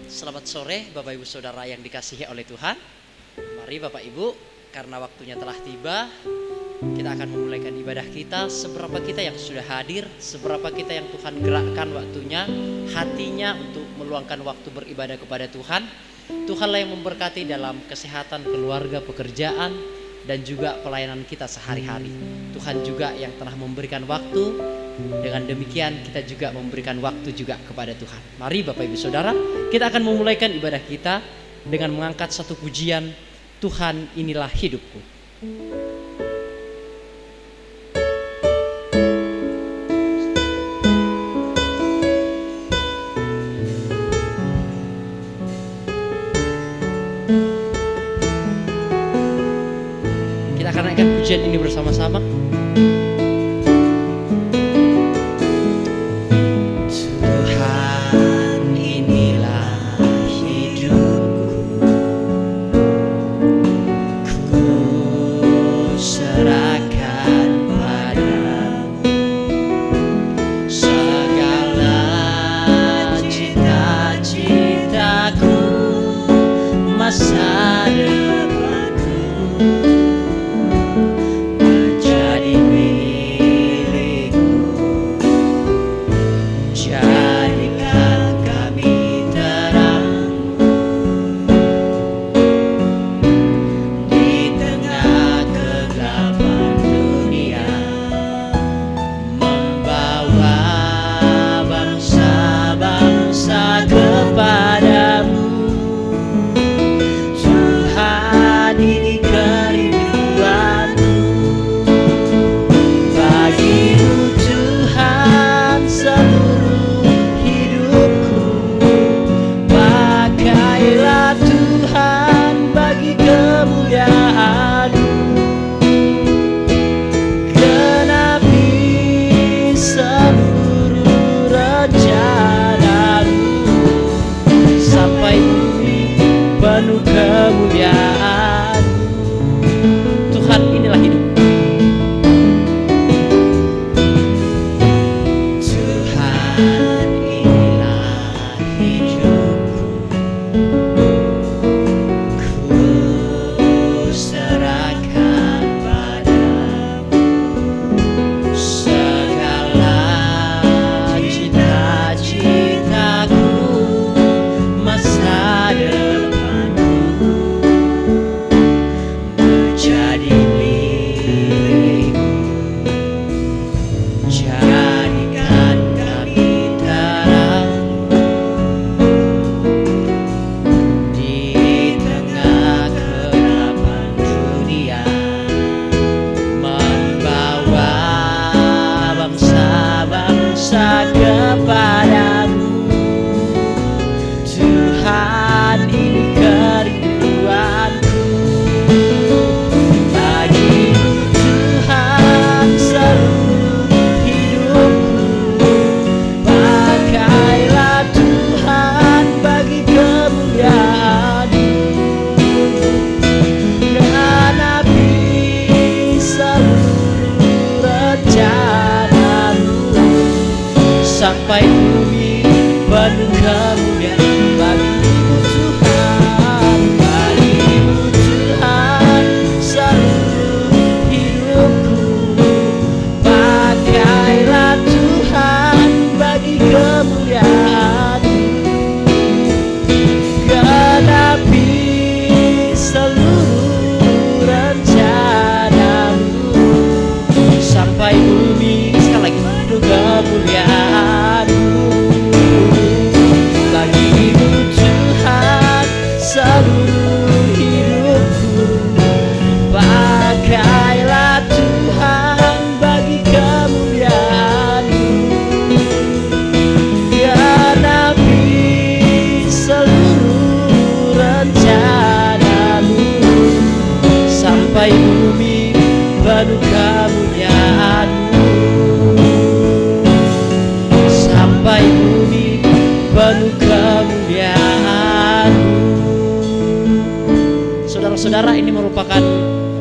Selamat sore Bapak Ibu Saudara yang dikasihi oleh Tuhan. Mari Bapak Ibu, karena waktunya telah tiba, kita akan memulaikan ibadah kita. Seberapa kita yang sudah hadir, seberapa kita yang Tuhan gerakkan waktunya, hatinya untuk meluangkan waktu beribadah kepada Tuhan. Tuhanlah yang memberkati dalam kesehatan keluarga, pekerjaan, dan juga pelayanan kita sehari-hari. Tuhan juga yang telah memberikan waktu. Dengan demikian kita juga memberikan waktu juga kepada Tuhan. Mari Bapak Ibu Saudara, kita akan memulaikan ibadah kita dengan mengangkat satu pujian, Tuhan inilah hidupku. Kita akan naikkan pujian ini bersama-sama. Saudara, ini merupakan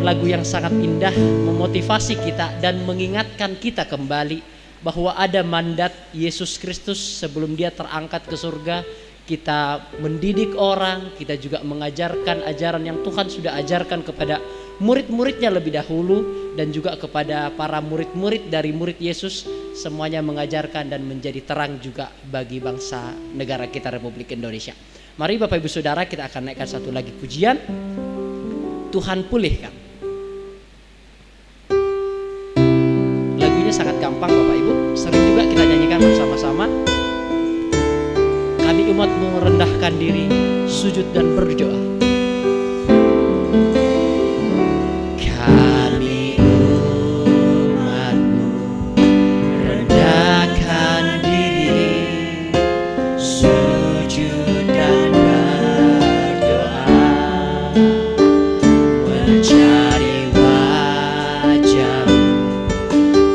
lagu yang sangat indah, memotivasi kita dan mengingatkan kita kembali bahwa ada mandat Yesus Kristus sebelum dia terangkat ke surga. Kita mendidik orang, kita juga mengajarkan ajaran yang Tuhan sudah ajarkan kepada murid-muridnya lebih dahulu, dan juga kepada para murid-murid dari murid Yesus. Semuanya mengajarkan dan menjadi terang juga bagi bangsa negara kita Republik Indonesia. Mari Bapak Ibu Saudara, kita akan naikkan satu lagi pujian, Tuhan Pulihkan. Lagunya sangat gampang Bapak Ibu, sering juga kita nyanyikan bersama-sama. Kami umat-Mu merendahkan diri, sujud dan berdoa. Kami umat-Mu rendahkan diri, sujud dan berdoa, mencari wajah-Mu,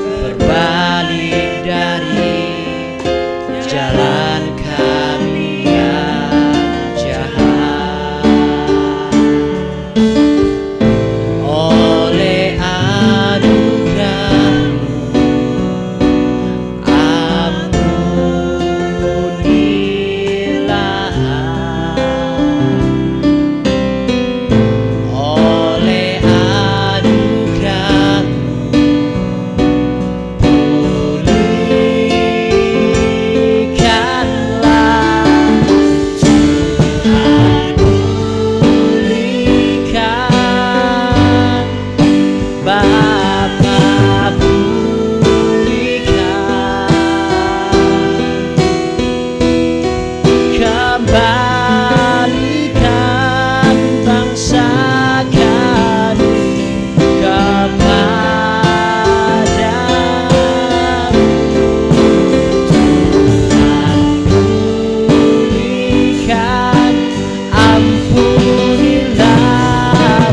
berbalik dari jalan kami yang jahat. Oleh anugerah-Mu ampunilah, oleh anugerah-Mu kembalikan bangsa kami kepadamu. Tuhan pulihkan, ampunilah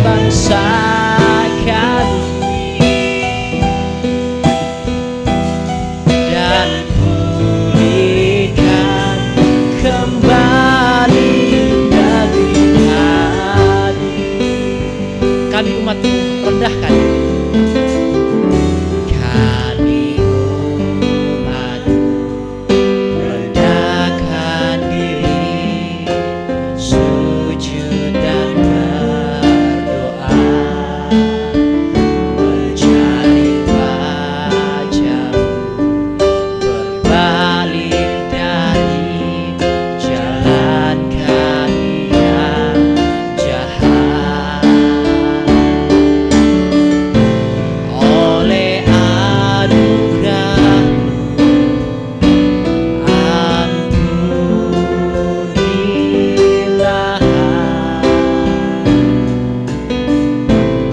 bangsa kami, dan pulihkan kembali daging hati. Kami umat-Mu rendahkan diri. Kami umat-Mu rendahkan diri, sujud dan berdoa, mencari wajah-Mu, berbalik dari jalan kami yang jahat. Oleh anugerah-Mu ampunilah,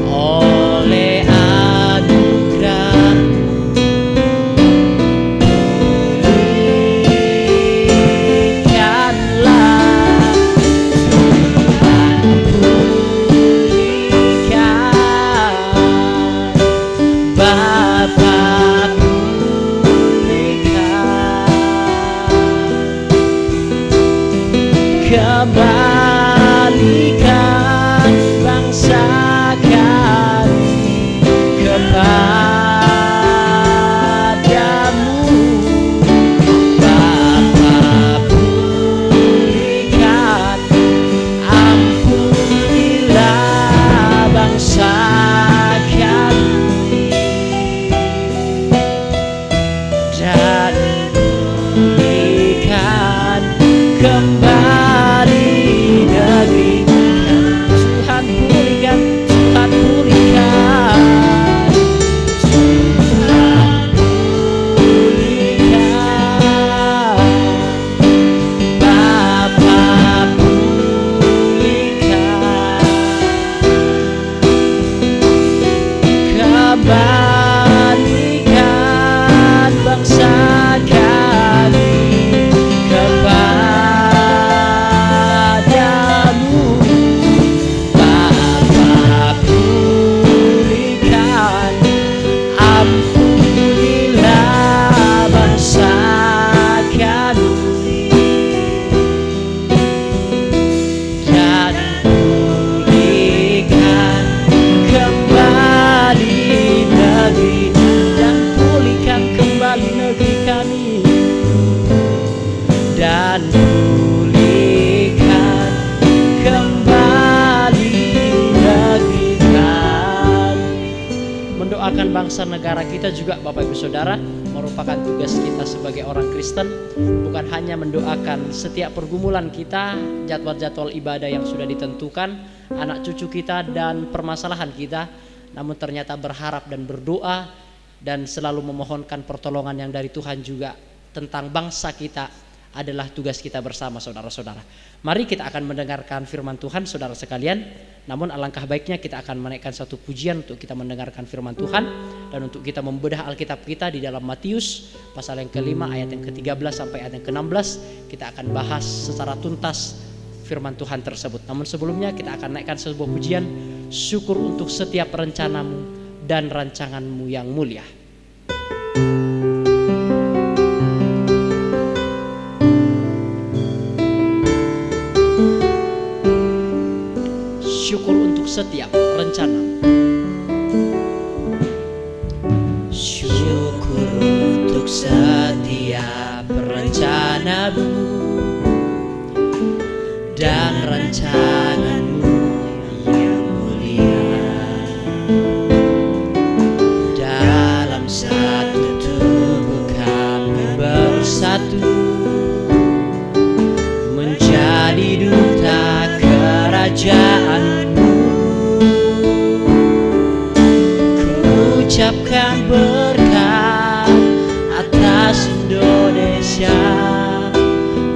oleh anugerah-Mu pulihkanlah. Tuhan pulihkan, Bapa pulihkan, kembalikan bangsa kami kepadamu. Bapa pulihkan, ampunilah bangsa kami, dan pulihkan kembali bangsa negara kita juga Bapak Ibu Saudara, merupakan tugas kita sebagai orang Kristen, bukan hanya mendoakan setiap pergumulan kita, jadwal-jadwal ibadah yang sudah ditentukan, anak cucu kita dan permasalahan kita, namun ternyata berharap dan berdoa dan selalu memohonkan pertolongan yang dari Tuhan juga tentang bangsa kita adalah tugas kita bersama saudara-saudara. Mari kita akan mendengarkan firman Tuhan saudara sekalian. Namun alangkah baiknya kita akan menaikkan satu pujian untuk kita mendengarkan firman Tuhan dan untuk kita membedah Alkitab kita di dalam Matius pasal yang kelima ayat yang ke-13 sampai ayat yang ke-16. Kita akan bahas secara tuntas firman Tuhan tersebut. Namun sebelumnya kita akan naikkan sebuah pujian, syukur untuk setiap rencanamu dan rancanganmu yang mulia. Syukur untuk setiap rencana. Syukur untuk setiap rencanamu dan rancanganmu yang mulia. Dalam satu tubuh kami bersatu menjadi duta kerajaan. Ucapkan berkat atas Indonesia,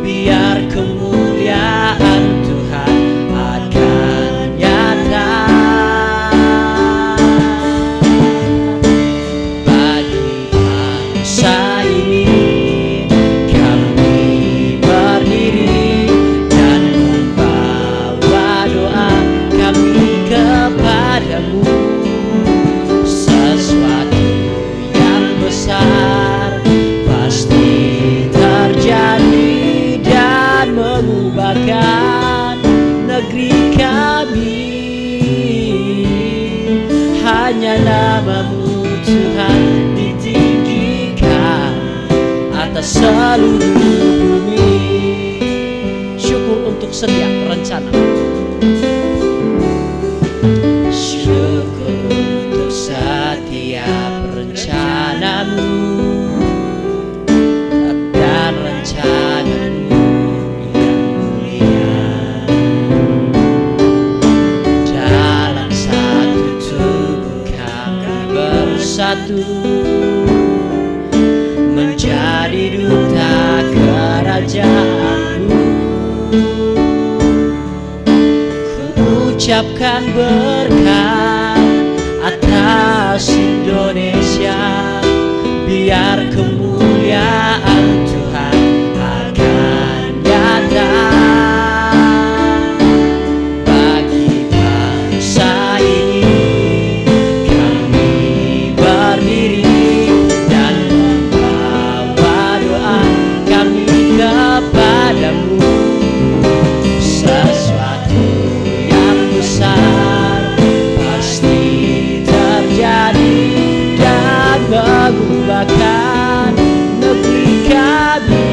biar kemuliaan Tuhan akan nyata. Bagi bangsa ini kami berdiri dan membawa doa kami kepadamu. Sesuatu yang besar pasti terjadi dan mengubahkan negeri kami. Hanya namamu Tuhan ditinggikan atas seluruh bumi. Syukur untuk setiap rencana. Syukur untuk setiap rencanamu dan rancanganmu yang mulia. Dalam satu tubuh kami bersatu menjadi duta kerajaanmu. Ucapkan berkat atas Indonesia, biar kemuliaan Tuhan akan nyata. Bagi bangsa ini kami berdiri dan membawa doa kami kepadamu. Sesuatu yang besar pasti terjadi dan mengubahkan negeri kami.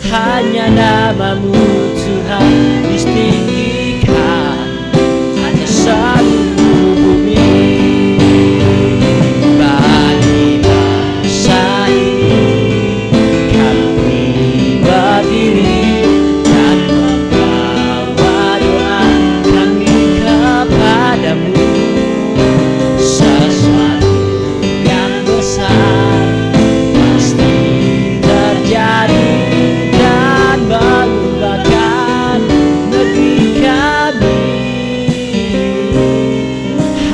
Hanya namamu Tuhan ditinggikan atas seluruh bumi. Bagi bangsa ini kami berdiri dan membawa doa kami kepadamu. Sesuatu yang besar pasti terjadi dan mengubahkan negeri kami.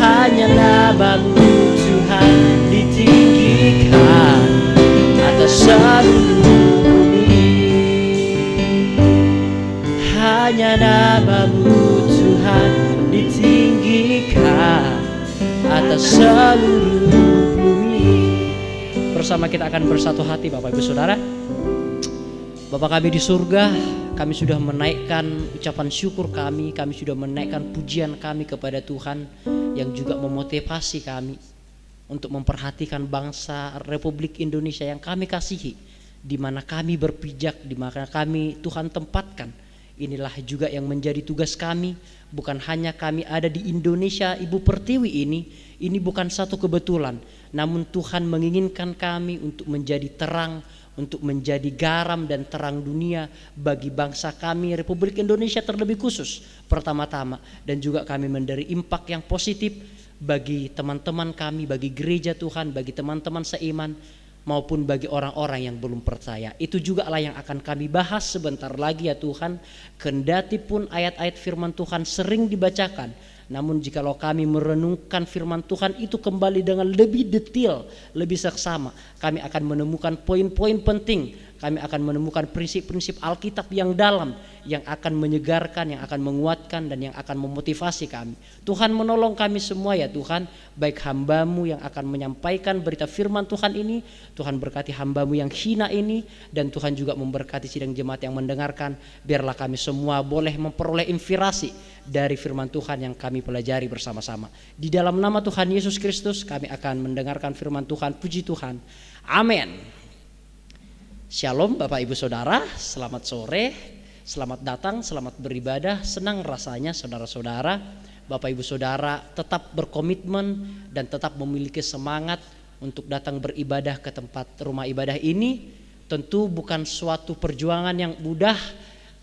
Hanya namamu Tuhan ditinggikan atas seluruh bumi. Hanya namamu Tuhan ditinggikan atas seluruh bumi. Bersama kita akan bersatu hati Bapak Ibu Saudara. Bapa kami di surga, kami sudah menaikkan ucapan syukur kami sudah menaikkan pujian kami kepada Tuhan yang juga memotivasi kami untuk memperhatikan bangsa Republik Indonesia yang kami kasihi, di mana kami berpijak, di mana kami Tuhan tempatkan. Inilah juga yang menjadi tugas kami. Bukan hanya kami ada di Indonesia Ibu Pertiwi ini bukan satu kebetulan. Namun Tuhan menginginkan kami untuk menjadi terang, untuk menjadi garam dan terang dunia bagi bangsa kami Republik Indonesia terlebih khusus pertama-tama. Dan juga kami memberi impak yang positif bagi teman-teman kami, bagi gereja Tuhan, bagi teman-teman seiman, maupun bagi orang-orang yang belum percaya. Itu juga lah yang akan kami bahas sebentar lagi ya Tuhan. Kendati pun ayat-ayat firman Tuhan sering dibacakan, namun jikalau kami merenungkan firman Tuhan itu kembali dengan lebih detail, lebih seksama, kami akan menemukan poin-poin penting. Kami akan menemukan prinsip-prinsip Alkitab yang dalam, yang akan menyegarkan, yang akan menguatkan, dan yang akan memotivasi kami. Tuhan menolong kami semua ya Tuhan, baik hamba-Mu yang akan menyampaikan berita firman Tuhan ini, Tuhan berkati hamba-Mu yang hina ini, dan Tuhan juga memberkati sidang jemaat yang mendengarkan. Biarlah kami semua boleh memperoleh inspirasi dari firman Tuhan yang kami pelajari bersama-sama. Di dalam nama Tuhan Yesus Kristus kami akan mendengarkan firman Tuhan. Puji Tuhan. Amin. Shalom Bapak Ibu Saudara, selamat sore, selamat datang, selamat beribadah. Senang rasanya saudara-saudara, Bapak Ibu Saudara tetap berkomitmen dan tetap memiliki semangat untuk datang beribadah ke tempat rumah ibadah ini. Tentu bukan suatu perjuangan yang mudah,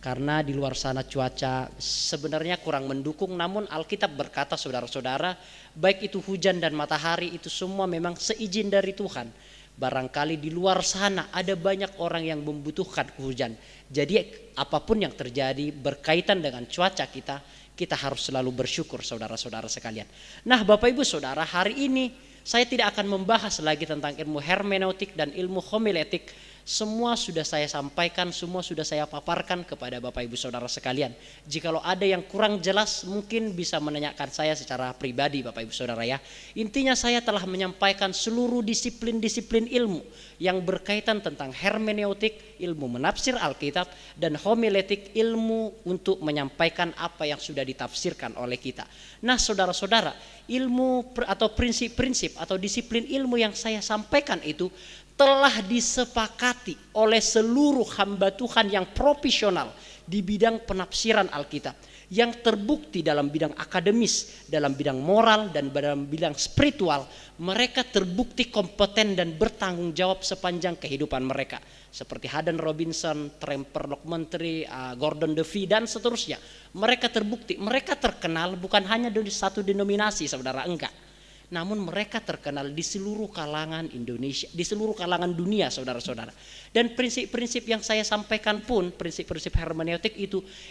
karena di luar sana cuaca sebenarnya kurang mendukung. Namun Alkitab berkata saudara-saudara, baik itu hujan dan matahari, itu semua memang seizin dari Tuhan. Barangkali di luar sana ada banyak orang yang membutuhkan hujan. Jadi apapun yang terjadi berkaitan dengan cuaca kita harus selalu bersyukur saudara-saudara sekalian. Nah Bapak Ibu Saudara, hari ini saya tidak akan membahas lagi tentang ilmu hermeneutik dan ilmu homiletik. Semua sudah saya sampaikan, semua sudah saya paparkan kepada Bapak Ibu Saudara sekalian. Jikalau ada yang kurang jelas mungkin bisa menanyakan saya secara pribadi Bapak Ibu Saudara ya. Intinya saya telah menyampaikan seluruh disiplin-disiplin ilmu yang berkaitan tentang hermeneutik, ilmu menafsir Alkitab, dan homiletik, ilmu untuk menyampaikan apa yang sudah ditafsirkan oleh kita. Nah saudara-saudara, ilmu atau prinsip-prinsip atau disiplin ilmu yang saya sampaikan itu telah disepakati oleh seluruh hamba Tuhan yang profesional di bidang penafsiran Alkitab, yang terbukti dalam bidang akademis, dalam bidang moral, dan dalam bidang spiritual. Mereka terbukti kompeten dan bertanggung jawab sepanjang kehidupan mereka, seperti Haddon Robinson, Tremper Lockmentry, Gordon DeVee, dan seterusnya. Mereka terbukti, mereka terkenal bukan hanya dari satu denominasi saudara, enggak, namun mereka terkenal di seluruh kalangan Indonesia, di seluruh kalangan dunia saudara-saudara. Dan prinsip-prinsip yang saya sampaikan pun, prinsip-prinsip hermeneutik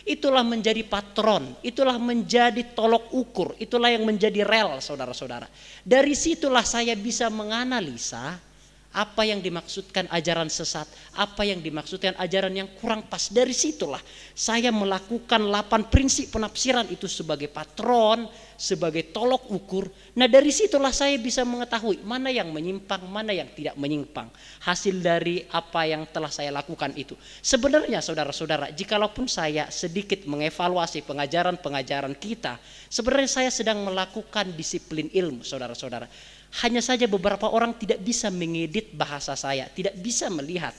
itulah menjadi patron, itulah menjadi tolok ukur, itulah yang menjadi rel saudara-saudara. Dari situlah saya bisa menganalisa apa yang dimaksudkan ajaran sesat, apa yang dimaksudkan ajaran yang kurang pas. Dari situlah saya melakukan 8 prinsip penafsiran itu sebagai patron, sebagai tolok ukur. Nah dari situlah saya bisa mengetahui mana yang menyimpang, mana yang tidak menyimpang. Hasil dari apa yang telah saya lakukan itu. Sebenarnya saudara-saudara, jikalaupun saya sedikit mengevaluasi pengajaran-pengajaran kita, sebenarnya saya sedang melakukan disiplin ilmu saudara-saudara. Hanya saja beberapa orang tidak bisa mengedit bahasa saya, tidak bisa melihat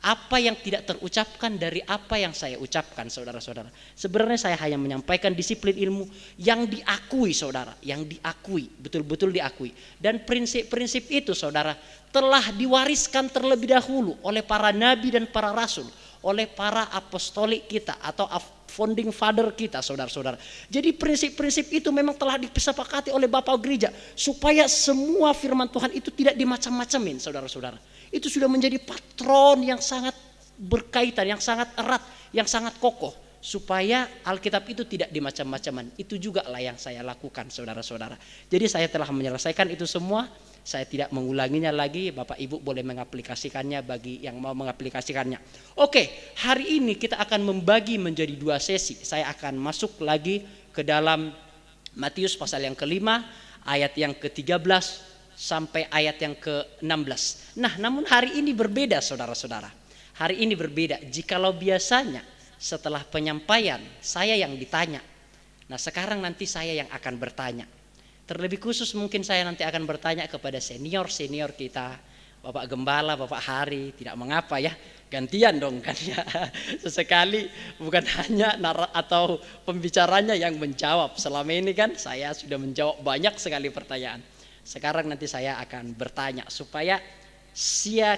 apa yang tidak terucapkan dari apa yang saya ucapkan saudara-saudara. Sebenarnya saya hanya menyampaikan disiplin ilmu yang diakui saudara, yang diakui, betul-betul diakui. Dan prinsip-prinsip itu saudara telah diwariskan terlebih dahulu oleh para nabi dan para rasul, oleh para apostolik kita atau founding father kita saudara-saudara. Jadi prinsip-prinsip itu memang telah disepakati oleh Bapak Gereja supaya semua firman Tuhan itu tidak dimacam-macamin saudara-saudara. Itu sudah menjadi patron yang sangat berkaitan, yang sangat erat, yang sangat kokoh, supaya Alkitab itu tidak dimacam-macaman. Itu juga lah yang saya lakukan saudara-saudara. Jadi saya telah menyelesaikan itu semua. Saya tidak mengulanginya lagi. Bapak Ibu boleh mengaplikasikannya bagi yang mau mengaplikasikannya. Oke, hari ini kita akan membagi menjadi 2 sesi. Saya akan masuk lagi ke dalam Matius pasal yang ke-5 ayat yang ke-13 sampai ayat yang ke-16. Nah, namun hari ini berbeda saudara-saudara. Hari ini berbeda. Jikalau biasanya setelah penyampaian saya yang ditanya, nah sekarang nanti saya yang akan bertanya. Terlebih khusus mungkin saya nanti akan bertanya kepada senior-senior kita, Bapak Gembala, Bapak Hari, tidak mengapa ya. Gantian dong kan ya. Sesekali bukan hanya atau pembicaranya yang menjawab. Selama ini kan saya sudah menjawab banyak sekali pertanyaan. Sekarang nanti saya akan bertanya supaya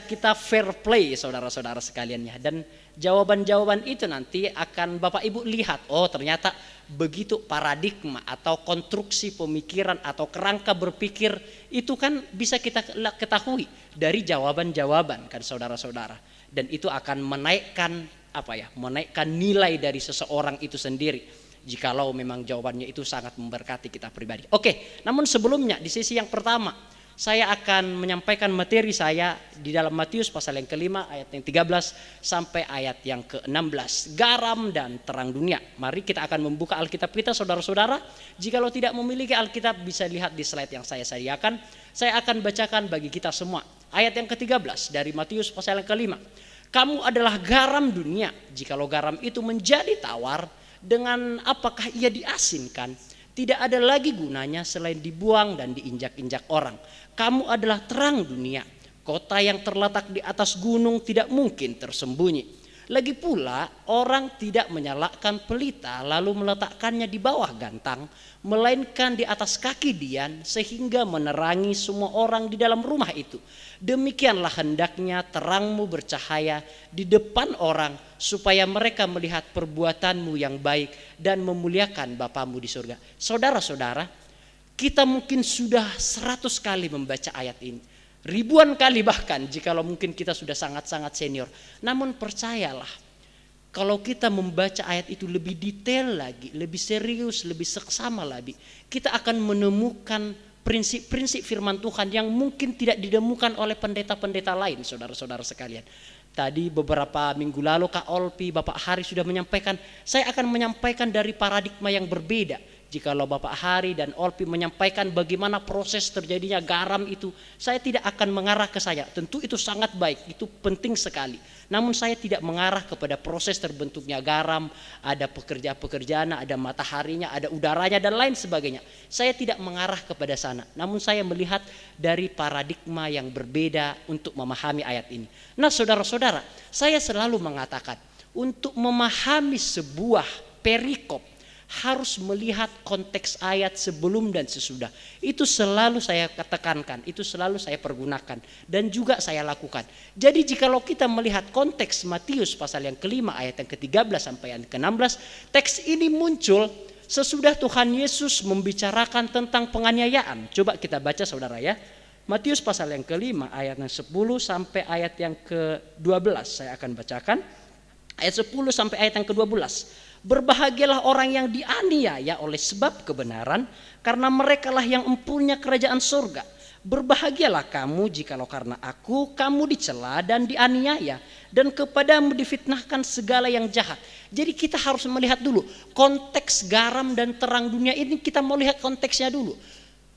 kita fair play saudara-saudara sekalian ya. Dan jawaban-jawaban itu nanti akan Bapak Ibu lihat, oh ternyata begitu paradigma atau konstruksi pemikiran atau kerangka berpikir itu kan bisa kita ketahui dari jawaban-jawaban kan saudara-saudara. Dan itu akan menaikkan menaikkan nilai dari seseorang itu sendiri jikalau memang jawabannya itu sangat memberkati kita pribadi. Oke, namun sebelumnya di sesi yang pertama saya akan menyampaikan materi saya di dalam Matius pasal yang kelima ayat yang 13 sampai ayat yang ke-16. Garam dan terang dunia. Mari kita akan membuka Alkitab kita saudara-saudara. Jikalau tidak memiliki Alkitab bisa lihat di slide yang saya sediakan. Saya akan bacakan bagi kita semua. Ayat yang ke-13 dari Matius pasal yang kelima. Kamu adalah garam dunia. Jikalau garam itu menjadi tawar, dengan apakah ia diasinkan? Tidak ada lagi gunanya selain dibuang dan diinjak-injak orang. Kamu adalah terang dunia. Kota yang terletak di atas gunung tidak mungkin tersembunyi. Lagi pula orang tidak menyalakan pelita lalu meletakkannya di bawah gantang, melainkan di atas kaki dian sehingga menerangi semua orang di dalam rumah itu. Demikianlah hendaknya terangmu bercahaya di depan orang supaya mereka melihat perbuatanmu yang baik dan memuliakan Bapamu di surga. Saudara-saudara, kita mungkin sudah 100 kali membaca ayat ini. Ribuan kali bahkan jikalau mungkin kita sudah sangat-sangat senior. Namun percayalah, kalau kita membaca ayat itu lebih detail lagi, lebih serius, lebih seksama lagi, kita akan menemukan prinsip-prinsip firman Tuhan yang mungkin tidak ditemukan oleh pendeta-pendeta lain, saudara-saudara sekalian. Tadi beberapa minggu lalu Kak Olpi, Bapak Hari sudah menyampaikan, saya akan menyampaikan dari paradigma yang berbeda. Jikalau Bapak Hari dan Olpi menyampaikan bagaimana proses terjadinya garam itu, saya tidak akan mengarah ke saya. Tentu itu sangat baik, itu penting sekali. Namun saya tidak mengarah kepada proses terbentuknya garam, ada pekerjaan, ada mataharinya, ada udaranya dan lain sebagainya. Saya tidak mengarah kepada sana. Namun saya melihat dari paradigma yang berbeda untuk memahami ayat ini. Nah saudara-saudara, saya selalu mengatakan untuk memahami sebuah perikop harus melihat konteks ayat sebelum dan sesudah. Itu selalu saya tekankan, itu selalu saya pergunakan dan juga saya lakukan. Jadi jikalau kita melihat konteks Matius pasal yang kelima ayat yang ke-13 sampai yang ke-16, teks ini muncul sesudah Tuhan Yesus membicarakan tentang penganiayaan. Coba kita baca saudara ya. Matius pasal yang kelima ayat yang 10 sampai ayat yang ke-12 saya akan bacakan. Ayat 10 sampai ayat yang ke-12. Berbahagialah orang yang dianiaya oleh sebab kebenaran, karena merekalah yang empunya kerajaan surga. Berbahagialah kamu jikalau karena aku kamu dicela dan dianiaya, dan kepadamu difitnahkan segala yang jahat. Jadi kita harus melihat dulu konteks garam dan terang dunia ini, kita mau lihat konteksnya dulu.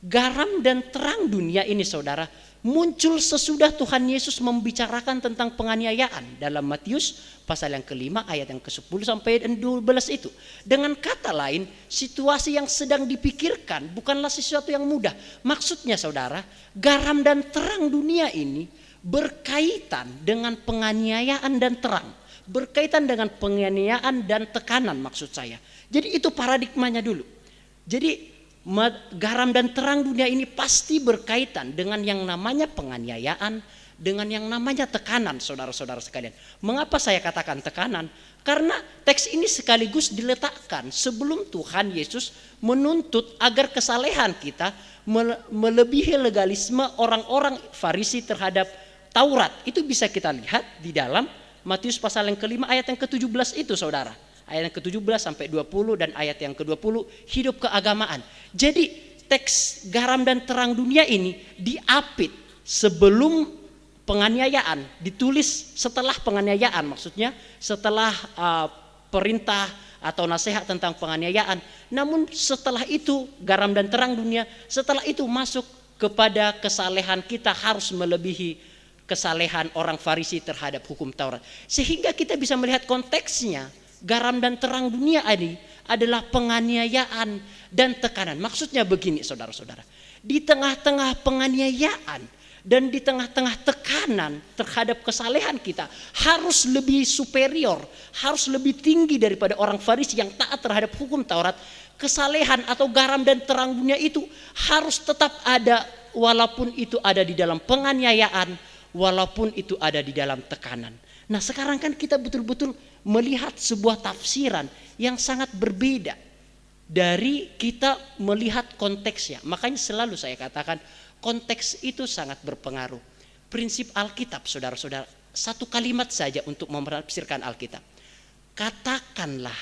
Garam dan terang dunia ini saudara muncul sesudah Tuhan Yesus membicarakan tentang penganiayaan dalam Matius pasal yang kelima ayat yang ke-10 sampai 12 itu. Dengan kata lain, situasi yang sedang dipikirkan bukanlah sesuatu yang mudah. Maksudnya saudara, garam dan terang dunia ini berkaitan dengan penganiayaan dan terang, berkaitan dengan penganiayaan dan tekanan maksud saya. Jadi itu paradigmanya dulu. Jadi garam dan terang dunia ini pasti berkaitan dengan yang namanya penganiayaan, dengan yang namanya tekanan saudara-saudara sekalian. Mengapa saya katakan tekanan? Karena teks ini sekaligus diletakkan sebelum Tuhan Yesus menuntut agar kesalehan kita melebihi legalisme orang-orang Farisi terhadap Taurat. Itu bisa kita lihat di dalam Matius pasal yang kelima ayat yang ke-17 itu saudara. Ayat yang ke-17 sampai 20 dan ayat yang ke-20 hidup keagamaan. Jadi teks garam dan terang dunia ini diapit sebelum penganiayaan, ditulis setelah penganiayaan, maksudnya setelah perintah atau nasihat tentang penganiayaan. Namun setelah itu garam dan terang dunia, setelah itu masuk kepada kesalehan kita harus melebihi kesalehan orang Farisi terhadap hukum Taurat. Sehingga kita bisa melihat konteksnya. Garam dan terang dunia ini adalah penganiayaan dan tekanan. Maksudnya begini saudara-saudara. Di tengah-tengah penganiayaan dan di tengah-tengah tekanan terhadap kesalehan kita harus lebih superior, harus lebih tinggi daripada orang Farisi yang taat terhadap hukum Taurat. Kesalehan atau garam dan terang dunia itu harus tetap ada, walaupun itu ada di dalam penganiayaan, walaupun itu ada di dalam tekanan. Nah sekarang kan kita betul-betul melihat sebuah tafsiran yang sangat berbeda dari kita melihat konteksnya. Makanya selalu saya katakan konteks itu sangat berpengaruh. Prinsip Alkitab, saudara-saudara, satu kalimat saja untuk menafsirkan Alkitab. Katakanlah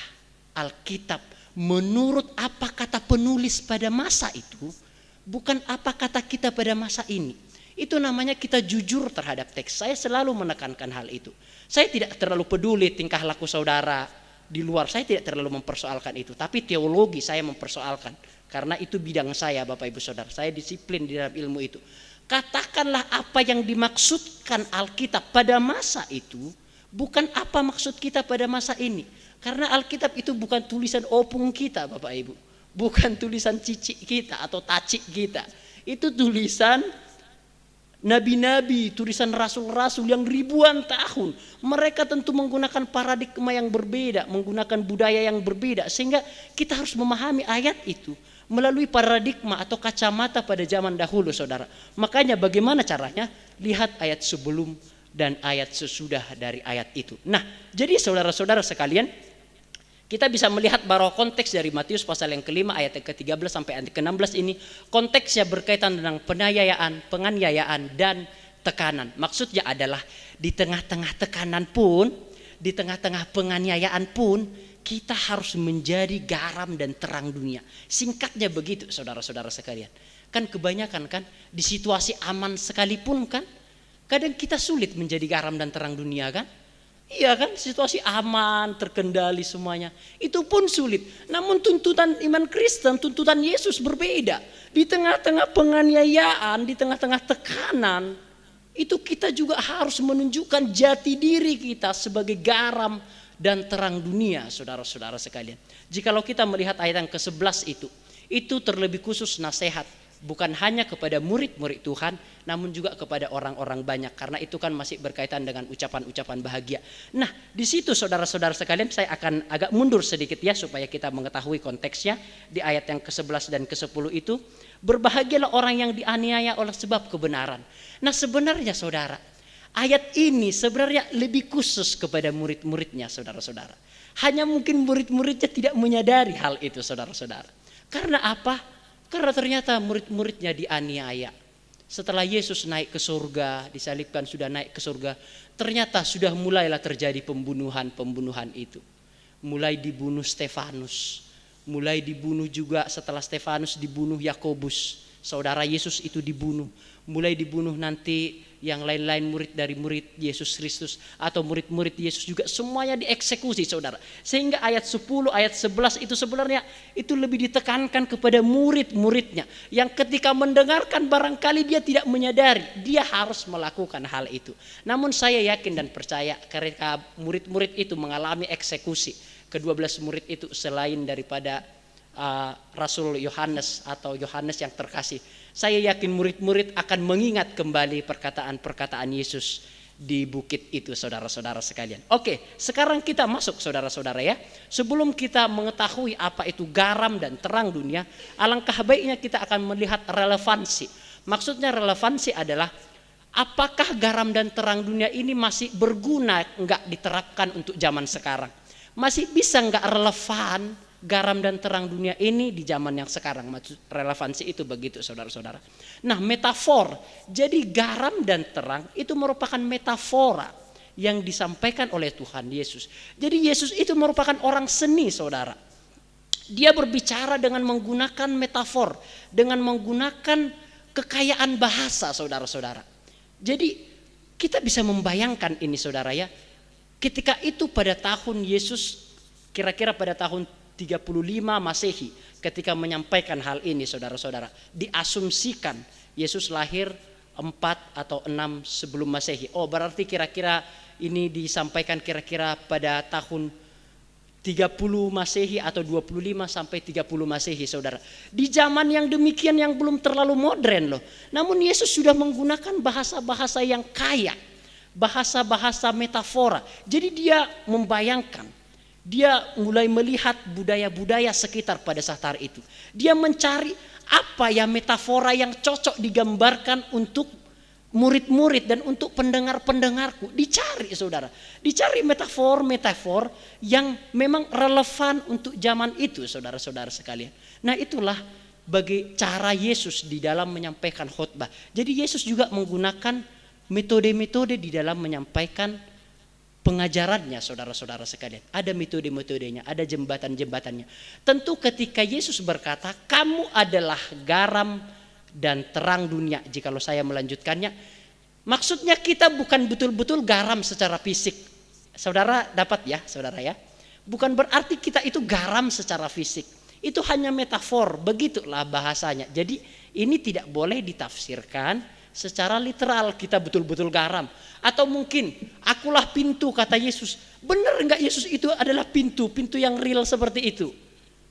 Alkitab menurut apa kata penulis pada masa itu, bukan apa kata kita pada masa ini. Itu namanya kita jujur terhadap teks. Saya selalu menekankan hal itu. Saya tidak terlalu peduli tingkah laku saudara di luar, saya tidak terlalu mempersoalkan itu. Tapi teologi saya mempersoalkan, karena itu bidang saya, Bapak Ibu Saudara. Saya disiplin di dalam ilmu itu. Katakanlah apa yang dimaksudkan Alkitab pada masa itu, bukan apa maksud kita pada masa ini. Karena Alkitab itu bukan tulisan opung kita, Bapak Ibu. Bukan tulisan cicik kita atau tacik kita. Itu tulisan nabi-nabi, tulisan rasul-rasul yang ribuan tahun. Mereka tentu menggunakan paradigma yang berbeda, menggunakan budaya yang berbeda. Sehingga kita harus memahami ayat itu melalui paradigma atau kacamata pada zaman dahulu, saudara. Makanya bagaimana caranya? Lihat ayat sebelum dan ayat sesudah dari ayat itu. Nah, jadi saudara-saudara sekalian, kita bisa melihat bahwa konteks dari Matius pasal yang ke-5 ayat yang ke-13 sampai ayat ke-16 ini konteksnya berkaitan dengan penganiayaan dan tekanan. Maksudnya adalah di tengah-tengah tekanan pun, di tengah-tengah penganiayaan pun, kita harus menjadi garam dan terang dunia. Singkatnya begitu, saudara-saudara sekalian. Kan kebanyakan kan di situasi aman sekalipun kan, kadang kita sulit menjadi garam dan terang dunia kan. Iya kan, situasi aman, terkendali semuanya. Itu pun sulit. Namun tuntutan iman Kristen, tuntutan Yesus berbeda. Di tengah-tengah penganiayaan, di tengah-tengah tekanan, itu kita juga harus menunjukkan jati diri kita sebagai garam dan terang dunia, saudara-saudara sekalian. Jikalau kita melihat ayat yang ke-11 itu terlebih khusus nasihat. Bukan hanya kepada murid-murid Tuhan, namun juga kepada orang-orang banyak. Karena itu kan masih berkaitan dengan ucapan-ucapan bahagia. Nah, di situ saudara-saudara sekalian, saya akan agak mundur sedikit ya, supaya kita mengetahui konteksnya. Di ayat yang ke-11 dan ke-10 itu, berbahagialah orang yang dianiaya oleh sebab kebenaran. Nah sebenarnya saudara, ayat ini sebenarnya lebih khusus kepada murid-muridnya, saudara-saudara. Hanya mungkin murid-muridnya tidak menyadari hal itu, saudara-saudara. Karena apa? Karena ternyata murid-muridnya dianiaya. Setelah Yesus naik ke surga, disalibkan, sudah naik ke surga, ternyata sudah mulailah terjadi pembunuhan itu. Mulai dibunuh Stefanus, mulai dibunuh juga setelah Stefanus dibunuh Yakobus, saudara Yesus itu dibunuh. Mulai dibunuh nanti yang lain-lain murid dari murid Yesus Kristus atau murid-murid Yesus juga, semuanya dieksekusi, saudara. Sehingga ayat 10, ayat 11 itu sebenarnya itu lebih ditekankan kepada murid-muridnya yang ketika mendengarkan barangkali dia tidak menyadari dia harus melakukan hal itu. Namun saya yakin dan percaya ketika murid-murid itu mengalami eksekusi, ke-12 murid itu selain daripada Rasul Yohanes atau Yohanes yang terkasih, saya yakin murid-murid akan mengingat kembali perkataan-perkataan Yesus di bukit itu, saudara-saudara sekalian. Oke, sekarang kita masuk, saudara-saudara ya. Sebelum kita mengetahui apa itu garam dan terang dunia, alangkah baiknya kita akan melihat relevansi. Maksudnya relevansi adalah apakah garam dan terang dunia ini masih berguna enggak diterapkan untuk zaman sekarang? Masih bisa enggak relevan garam dan terang dunia ini di zaman yang sekarang? Maksud relevansi itu begitu, saudara-saudara. Nah, metafor. Jadi garam dan terang itu merupakan metafora yang disampaikan oleh Tuhan Yesus. Jadi Yesus itu merupakan orang seni, saudara. Dia berbicara dengan menggunakan metafor, dengan menggunakan kekayaan bahasa, saudara-saudara. Jadi kita bisa membayangkan ini, saudara ya. Ketika itu pada tahun Yesus, kira-kira pada tahun 35 Masehi, ketika menyampaikan hal ini, saudara-saudara, diasumsikan Yesus lahir 4 atau 6 sebelum Masehi. Oh, berarti kira-kira ini disampaikan kira-kira pada tahun 30 Masehi atau 25 sampai 30 Masehi, saudara. Di zaman yang demikian yang belum terlalu modern loh. Namun Yesus sudah menggunakan bahasa-bahasa yang kaya, bahasa-bahasa metafora. Jadi dia membayangkan, dia mulai melihat budaya-budaya sekitar pada saat hari itu. Dia mencari apa ya metafora yang cocok digambarkan untuk murid-murid dan untuk pendengar-pendengarku. Dicari, saudara. Dicari metafor-metafor yang memang relevan untuk zaman itu, saudara-saudara sekalian. Nah, itulah bagi cara Yesus di dalam menyampaikan khotbah. Jadi Yesus juga menggunakan metode-metode di dalam menyampaikan pengajarannya, saudara-saudara sekalian. Ada metode-metodenya, ada jembatan-jembatannya. Tentu ketika Yesus berkata, kamu adalah garam dan terang dunia. Jikalau saya melanjutkannya, maksudnya kita bukan betul-betul garam secara fisik. Saudara dapat ya, saudara ya. Bukan berarti kita itu garam secara fisik. Itu hanya metafor, begitulah bahasanya. Jadi ini tidak boleh ditafsirkan secara literal kita betul-betul garam. Atau mungkin akulah pintu, kata Yesus. Benar enggak Yesus itu adalah pintu yang real seperti itu?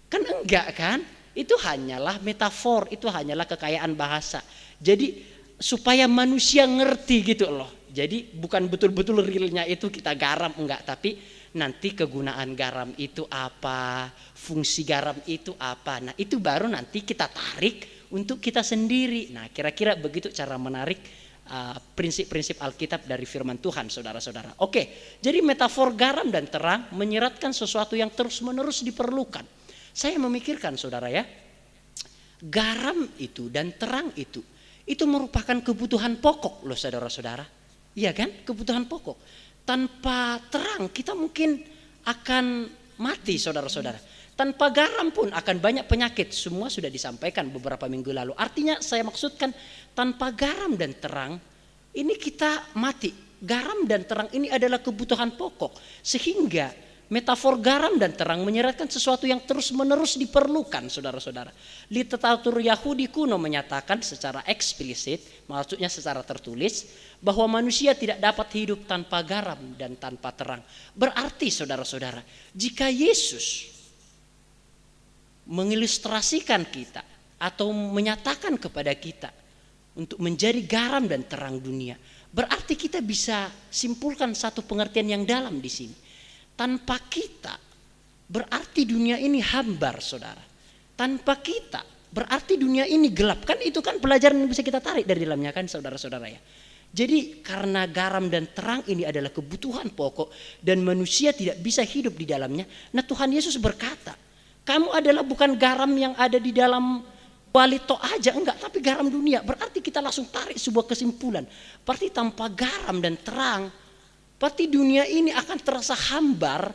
Kan enggak kan? Itu hanyalah metafor, itu hanyalah kekayaan bahasa. Jadi supaya manusia ngerti gitu loh. Jadi bukan betul-betul realnya itu kita garam, enggak. Tapi nanti kegunaan garam itu apa, fungsi garam itu apa. Nah itu baru nanti kita tarik untuk kita sendiri. Nah kira-kira begitu cara menarik prinsip-prinsip Alkitab dari firman Tuhan, saudara-saudara. Oke, jadi metafor garam dan terang menyeratkan sesuatu yang terus-menerus diperlukan. Saya memikirkan, saudara ya, garam itu dan terang itu merupakan kebutuhan pokok loh, saudara-saudara. Iya kan, kebutuhan pokok. Tanpa terang kita mungkin akan mati, saudara-saudara. Tanpa garam pun akan banyak penyakit. Semua sudah disampaikan beberapa minggu lalu. Artinya saya maksudkan tanpa garam dan terang ini kita mati. Garam dan terang ini adalah kebutuhan pokok. Sehingga metafor garam dan terang menyeratkan sesuatu yang terus-menerus diperlukan, saudara-saudara. Literatur Yahudi kuno menyatakan secara eksplisit, maksudnya secara tertulis, bahwa manusia tidak dapat hidup tanpa garam dan tanpa terang. Berarti, saudara-saudara, jika Yesus mengilustrasikan kita atau menyatakan kepada kita untuk menjadi garam dan terang dunia, berarti kita bisa simpulkan satu pengertian yang dalam di sini. Tanpa kita berarti dunia ini hambar, saudara. Tanpa kita berarti dunia ini gelap. Kan itu kan pelajaran yang bisa kita tarik dari dalamnya kan, saudara-saudara ya. Jadi karena garam dan terang ini adalah kebutuhan pokok dan manusia tidak bisa hidup di dalamnya. Nah Tuhan Yesus berkata, kamu adalah bukan garam yang ada di dalam walito aja, enggak, tapi garam dunia. Berarti kita langsung tarik sebuah kesimpulan. Berarti tanpa garam dan terang, berarti dunia ini akan terasa hambar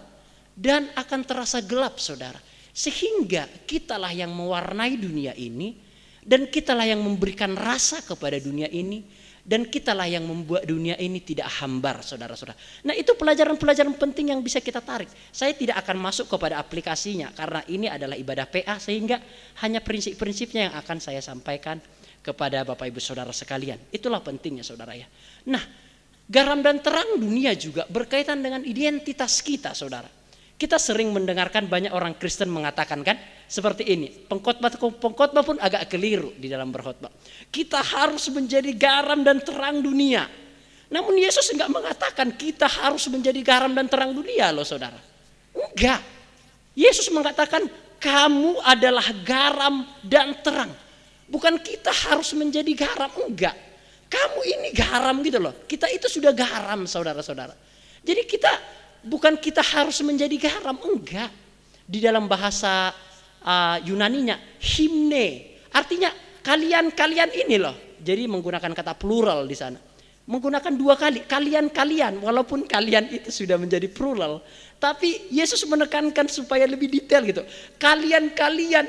dan akan terasa gelap, saudara. Sehingga kitalah yang mewarnai dunia ini dan kitalah yang memberikan rasa kepada dunia ini dan kitalah yang membuat dunia ini tidak hambar, saudara-saudara. Nah itu pelajaran-pelajaran penting yang bisa kita tarik. Saya tidak akan masuk kepada aplikasinya karena ini adalah ibadah PA, sehingga hanya prinsip-prinsipnya yang akan saya sampaikan kepada Bapak Ibu Saudara sekalian. Itulah pentingnya, saudara ya. Nah, garam dan terang dunia juga berkaitan dengan identitas kita, saudara. Kita sering mendengarkan banyak orang Kristen mengatakan kan seperti ini. Pengkhotbah pun agak keliru di dalam berkhotbah. Kita harus menjadi garam dan terang dunia. Namun Yesus enggak mengatakan kita harus menjadi garam dan terang dunia loh, saudara. Enggak. Yesus mengatakan kamu adalah garam dan terang. Bukan kita harus menjadi garam, enggak. Kamu ini garam gitu loh. Kita itu sudah garam, saudara-saudara. Jadi bukan kita harus menjadi garam, enggak. Di dalam bahasa Yunaninya himne, artinya kalian ini loh. Jadi menggunakan kata plural di sana. Menggunakan dua kali, kalian, walaupun kalian itu sudah menjadi plural, tapi Yesus menekankan supaya lebih detail gitu. Kalian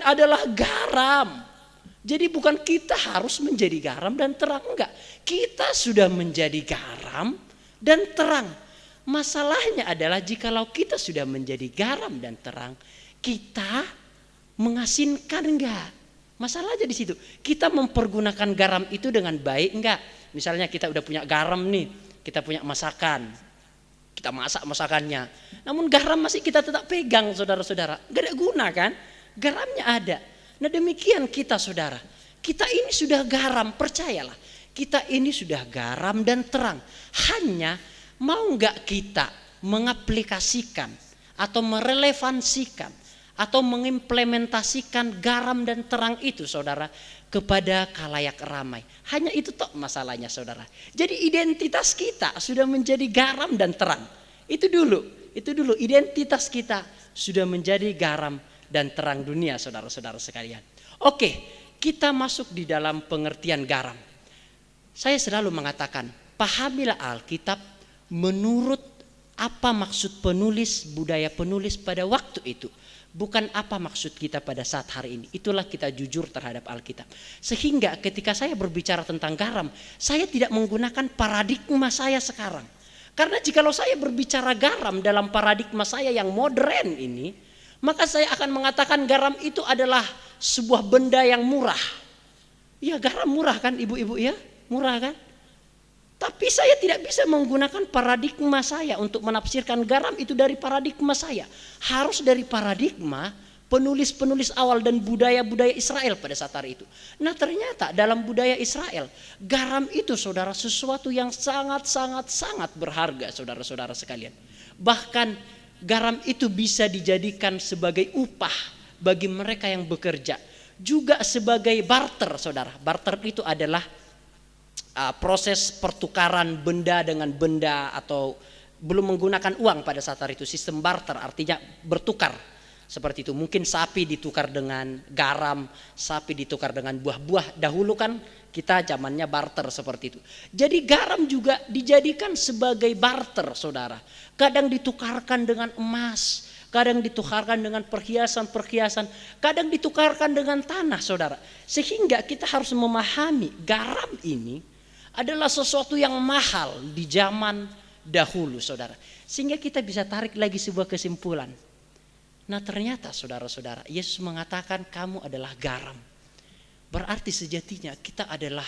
adalah garam. Jadi bukan kita harus menjadi garam dan terang, enggak. Kita sudah menjadi garam dan terang. Masalahnya adalah jikalau kita sudah menjadi garam dan terang, kita mengasinkan enggak? Masalahnya di situ. Kita mempergunakan garam itu dengan baik enggak? Misalnya kita udah punya garam nih, kita punya masakan. Kita masak masakannya. Namun garam masih kita tetap pegang saudara-saudara. Gak ada guna kan? Garamnya ada. Nah demikian kita saudara. Kita ini sudah garam, percayalah. Kita ini sudah garam dan terang. Hanya mau gak kita mengaplikasikan atau merelevansikan atau mengimplementasikan garam dan terang itu saudara kepada khalayak ramai. Hanya itu toh masalahnya saudara. Jadi identitas kita sudah menjadi garam dan terang. Itu dulu identitas kita sudah menjadi garam dan terang dunia saudara-saudara sekalian. Oke, kita masuk di dalam pengertian garam. Saya selalu mengatakan, pahamilah Alkitab menurut apa maksud penulis, budaya penulis pada waktu itu. Bukan apa maksud kita pada saat hari ini. Itulah kita jujur terhadap Alkitab. Sehingga ketika saya berbicara tentang garam, saya tidak menggunakan paradigma saya sekarang. Karena jikalau saya berbicara garam dalam paradigma saya yang modern ini, maka saya akan mengatakan garam itu adalah sebuah benda yang murah. Ya garam murah kan ibu-ibu ya? Murah kan? Tapi saya tidak bisa menggunakan paradigma saya untuk menafsirkan garam itu dari paradigma saya. Harus dari paradigma penulis-penulis awal dan budaya-budaya Israel pada saat hari itu. Nah ternyata dalam budaya Israel, garam itu saudara sesuatu yang sangat berharga saudara-saudara sekalian. Bahkan garam itu bisa dijadikan sebagai upah bagi mereka yang bekerja. Juga sebagai barter saudara. Barter itu adalah proses pertukaran benda dengan benda atau belum menggunakan uang pada saat hari itu. Sistem barter artinya bertukar seperti itu. Mungkin sapi ditukar dengan garam, sapi ditukar dengan buah-buah. Dahulu kan kita zamannya barter seperti itu. Jadi garam juga dijadikan sebagai barter saudara. Kadang ditukarkan dengan emas, kadang ditukarkan dengan perhiasan-perhiasan, kadang ditukarkan dengan tanah saudara. Sehingga kita harus memahami garam ini adalah sesuatu yang mahal di zaman dahulu saudara. Sehingga kita bisa tarik lagi sebuah kesimpulan. Nah ternyata saudara-saudara, Yesus mengatakan kamu adalah garam. Berarti sejatinya kita adalah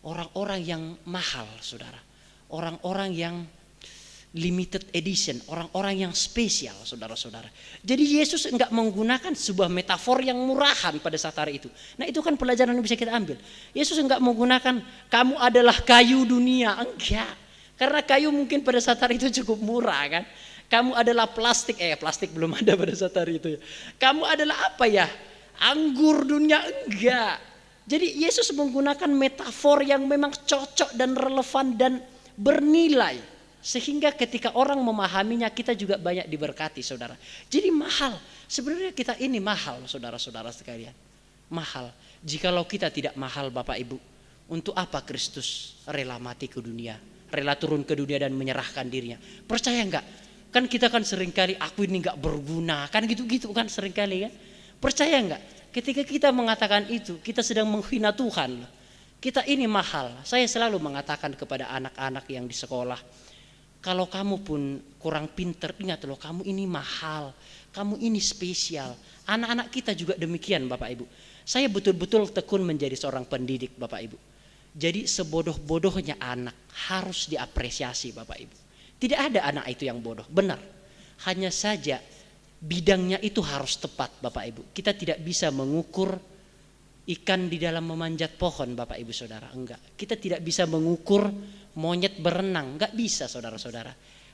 orang-orang yang mahal saudara. Orang-orang yang limited edition, orang-orang yang spesial saudara-saudara. Jadi Yesus enggak menggunakan sebuah metafor yang murahan pada saat hari itu. Nah itu kan pelajaran yang bisa kita ambil. Yesus enggak menggunakan kamu adalah kayu dunia, enggak. Karena kayu mungkin pada saat hari itu cukup murah kan. Kamu adalah plastik, plastik belum ada pada saat hari itu ya. Kamu adalah apa ya? Anggur dunia, enggak. Jadi Yesus menggunakan metafor yang memang cocok dan relevan dan bernilai. Sehingga ketika orang memahaminya kita juga banyak diberkati saudara. Jadi mahal. Sebenarnya kita ini mahal saudara-saudara sekalian. Mahal. Jikalau kita tidak mahal Bapak Ibu. Untuk apa Kristus rela mati ke dunia. Rela turun ke dunia dan menyerahkan dirinya. Percaya enggak? Kan kita kan seringkali aku ini enggak berguna. Kan gitu-gitu kan seringkali kan. Percaya enggak? Ketika kita mengatakan itu kita sedang menghina Tuhan. Kita ini mahal. Saya selalu mengatakan kepada anak-anak yang di sekolah. Kalau kamu pun kurang pinter, ingat loh kamu ini mahal, kamu ini spesial. Anak-anak kita juga demikian Bapak Ibu. Saya betul-betul tekun menjadi seorang pendidik Bapak Ibu. Jadi sebodoh-bodohnya anak harus diapresiasi Bapak Ibu. Tidak ada anak itu yang bodoh, benar. Hanya saja bidangnya itu harus tepat Bapak Ibu. Kita tidak bisa mengukur ikan di dalam memanjat pohon Bapak Ibu Saudara, enggak. Kita tidak bisa mengukur monyet berenang, enggak bisa saudara-saudara.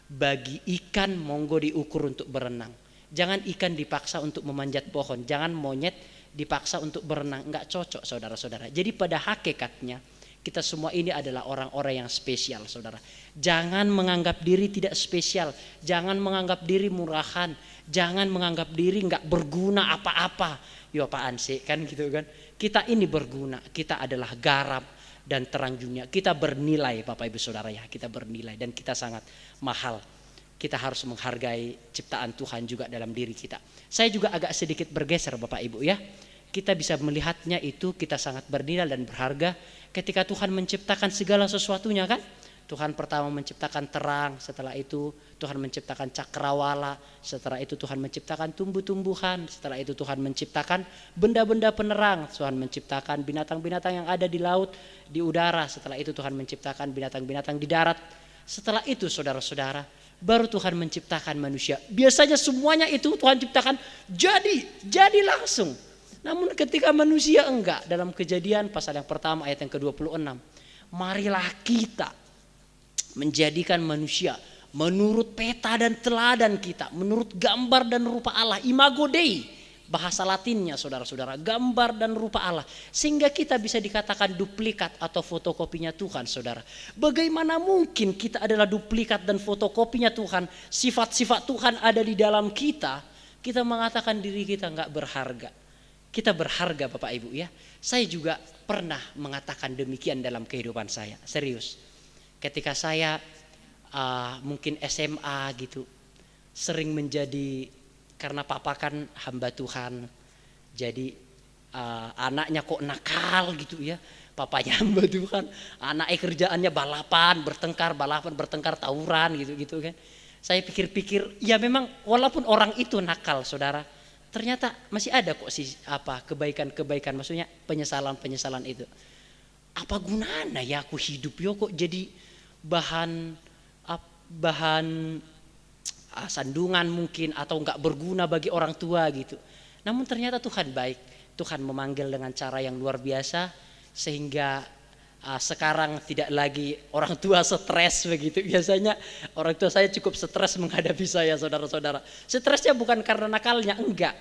Bagi ikan monggo diukur untuk berenang. Jangan ikan dipaksa untuk memanjat pohon, jangan monyet dipaksa untuk berenang, enggak cocok saudara-saudara. Jadi pada hakikatnya kita semua ini adalah orang-orang yang spesial saudara. Jangan menganggap diri tidak spesial, jangan menganggap diri murahan, jangan menganggap diri enggak berguna apa-apa. Yo apaan sih kan gitu kan. Kita ini berguna, kita adalah garam dan terang dunia. Kita bernilai Bapak Ibu Saudara ya, kita bernilai dan kita sangat mahal. Kita harus menghargai ciptaan Tuhan juga dalam diri kita. Saya juga agak sedikit bergeser Bapak Ibu ya. Kita bisa melihatnya itu kita sangat bernilai dan berharga ketika Tuhan menciptakan segala sesuatunya kan. Tuhan pertama menciptakan terang, setelah itu Tuhan menciptakan cakrawala, setelah itu Tuhan menciptakan tumbuh-tumbuhan, setelah itu Tuhan menciptakan benda-benda penerang, Tuhan menciptakan binatang-binatang yang ada di laut, di udara, setelah itu Tuhan menciptakan binatang-binatang di darat, Setelah itu saudara-saudara, baru Tuhan menciptakan manusia. Biasanya semuanya itu Tuhan ciptakan jadi langsung. Namun ketika manusia enggak, dalam Kejadian pasal yang pertama ayat yang ke-26. Marilah kita menjadikan manusia menurut peta dan teladan kita, menurut gambar dan rupa Allah, imago Dei. Bahasa Latinnya saudara-saudara, gambar dan rupa Allah. Sehingga kita bisa dikatakan duplikat atau fotokopinya Tuhan, saudara. Bagaimana mungkin kita adalah duplikat dan fotokopinya Tuhan, sifat-sifat Tuhan ada di dalam kita, kita mengatakan diri kita enggak berharga. Kita berharga Bapak Ibu ya. Saya juga pernah mengatakan demikian dalam kehidupan saya, serius. Ketika saya mungkin SMA gitu, sering menjadi, karena papa kan hamba Tuhan, jadi anaknya kok nakal gitu ya. Papanya hamba Tuhan, anaknya kerjaannya balapan, bertengkar, tawuran gitu kan. Saya pikir-pikir, ya memang walaupun orang itu nakal, saudara, ternyata masih ada kok sih kebaikan-kebaikan, maksudnya penyesalan itu. Apa gunanya ya aku hidup yo kok jadi bahan sandungan mungkin, atau enggak berguna bagi orang tua gitu. Namun ternyata Tuhan baik. Tuhan memanggil dengan cara yang luar biasa, sehingga sekarang tidak lagi orang tua stres begitu. Biasanya orang tua saya cukup stres menghadapi saya, saudara-saudara. Stresnya bukan karena nakalnya, enggak.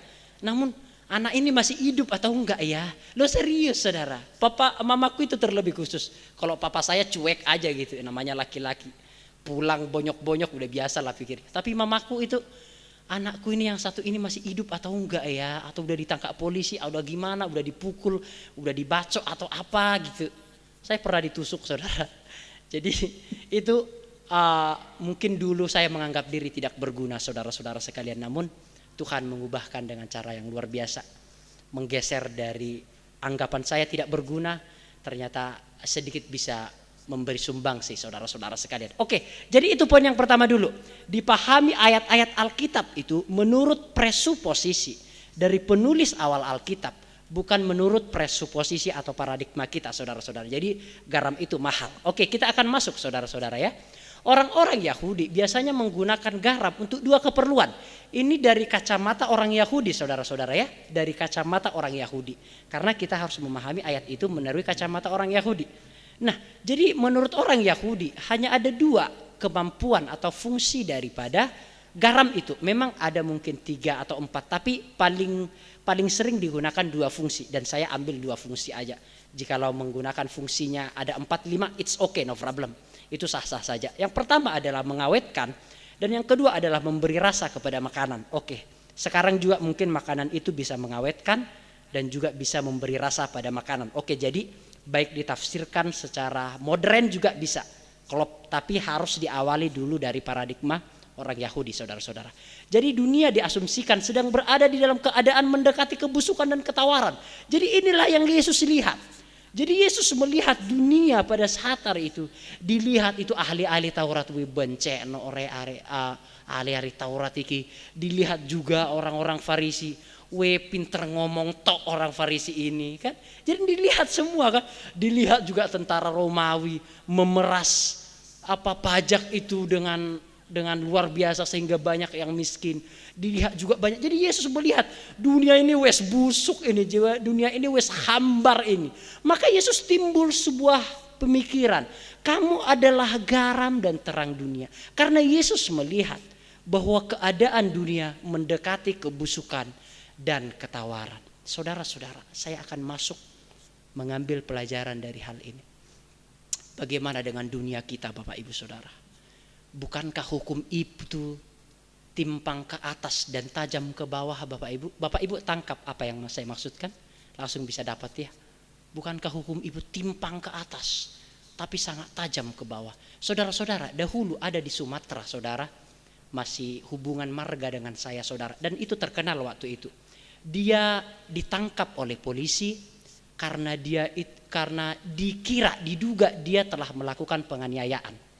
Namun anak ini masih hidup atau enggak ya? Lo serius saudara. Mamaku itu terlebih khusus. Kalau papa saya cuek aja gitu, namanya laki-laki. Pulang bonyok-bonyok udah biasa lah pikir. Tapi mamaku itu, anakku ini yang satu ini masih hidup atau enggak ya? Atau udah ditangkap polisi, atau gimana, udah dipukul, udah dibacok atau apa gitu. Saya pernah ditusuk saudara. Jadi itu mungkin dulu saya menganggap diri tidak berguna saudara-saudara sekalian. Namun Tuhan mengubahkan dengan cara yang luar biasa. Menggeser dari anggapan saya tidak berguna, ternyata sedikit bisa memberi sumbang sih saudara-saudara sekalian. Oke, jadi itu poin yang pertama dulu. Dipahami ayat-ayat Alkitab itu menurut presuposisi dari penulis awal Alkitab, bukan menurut presuposisi atau paradigma kita saudara-saudara. Jadi garam itu mahal. Oke, kita akan masuk saudara-saudara ya. Orang-orang Yahudi biasanya menggunakan garam untuk dua keperluan. Ini dari kacamata orang Yahudi saudara-saudara ya. Dari kacamata orang Yahudi. Karena kita harus memahami ayat itu melalui kacamata orang Yahudi. Nah, jadi menurut orang Yahudi hanya ada dua kemampuan atau fungsi daripada garam itu. Memang ada mungkin 3 atau 4, tapi paling sering digunakan 2 fungsi, dan saya ambil 2 fungsi aja. Jikalau menggunakan fungsinya ada 4, 5, it's okay, no problem. Itu sah-sah saja. Yang pertama adalah mengawetkan, dan yang kedua adalah memberi rasa kepada makanan. Oke, sekarang juga mungkin makanan itu bisa mengawetkan dan juga bisa memberi rasa pada makanan. Oke, jadi baik ditafsirkan secara modern juga bisa, tapi harus diawali dulu dari paradigma orang Yahudi saudara-saudara. Jadi dunia diasumsikan sedang berada di dalam keadaan mendekati kebusukan dan ketawaran. Jadi inilah yang Yesus lihat. Jadi Yesus melihat dunia pada saat itu. Dilihat itu ahli-ahli Taurat benceno ahli-ahli Taurat iki. Dilihat juga orang-orang Farisi. Pinter ngomong tok orang Farisi ini kan. Jadi dilihat semua kan. Dilihat juga tentara Romawi memeras pajak itu dengan luar biasa sehingga banyak yang miskin. Dilihat juga banyak. Jadi Yesus melihat dunia ini wes busuk ini, dunia ini wes hambar ini. Maka Yesus timbul sebuah pemikiran. Kamu adalah garam dan terang dunia. Karena Yesus melihat bahwa keadaan dunia mendekati kebusukan dan ketawaran. Saudara-saudara, saya akan masuk mengambil pelajaran dari hal ini. Bagaimana dengan dunia kita Bapak Ibu Saudara? Bukankah hukum itu timpang ke atas dan tajam ke bawah Bapak Ibu? Bapak Ibu tangkap apa yang saya maksudkan? Langsung bisa dapat ya. Bukankah hukum itu timpang ke atas tapi sangat tajam ke bawah? Saudara-saudara, dahulu ada di Sumatera saudara, masih hubungan marga dengan saya saudara, dan itu terkenal waktu itu. Dia ditangkap oleh polisi karena diduga dia telah melakukan penganiayaan.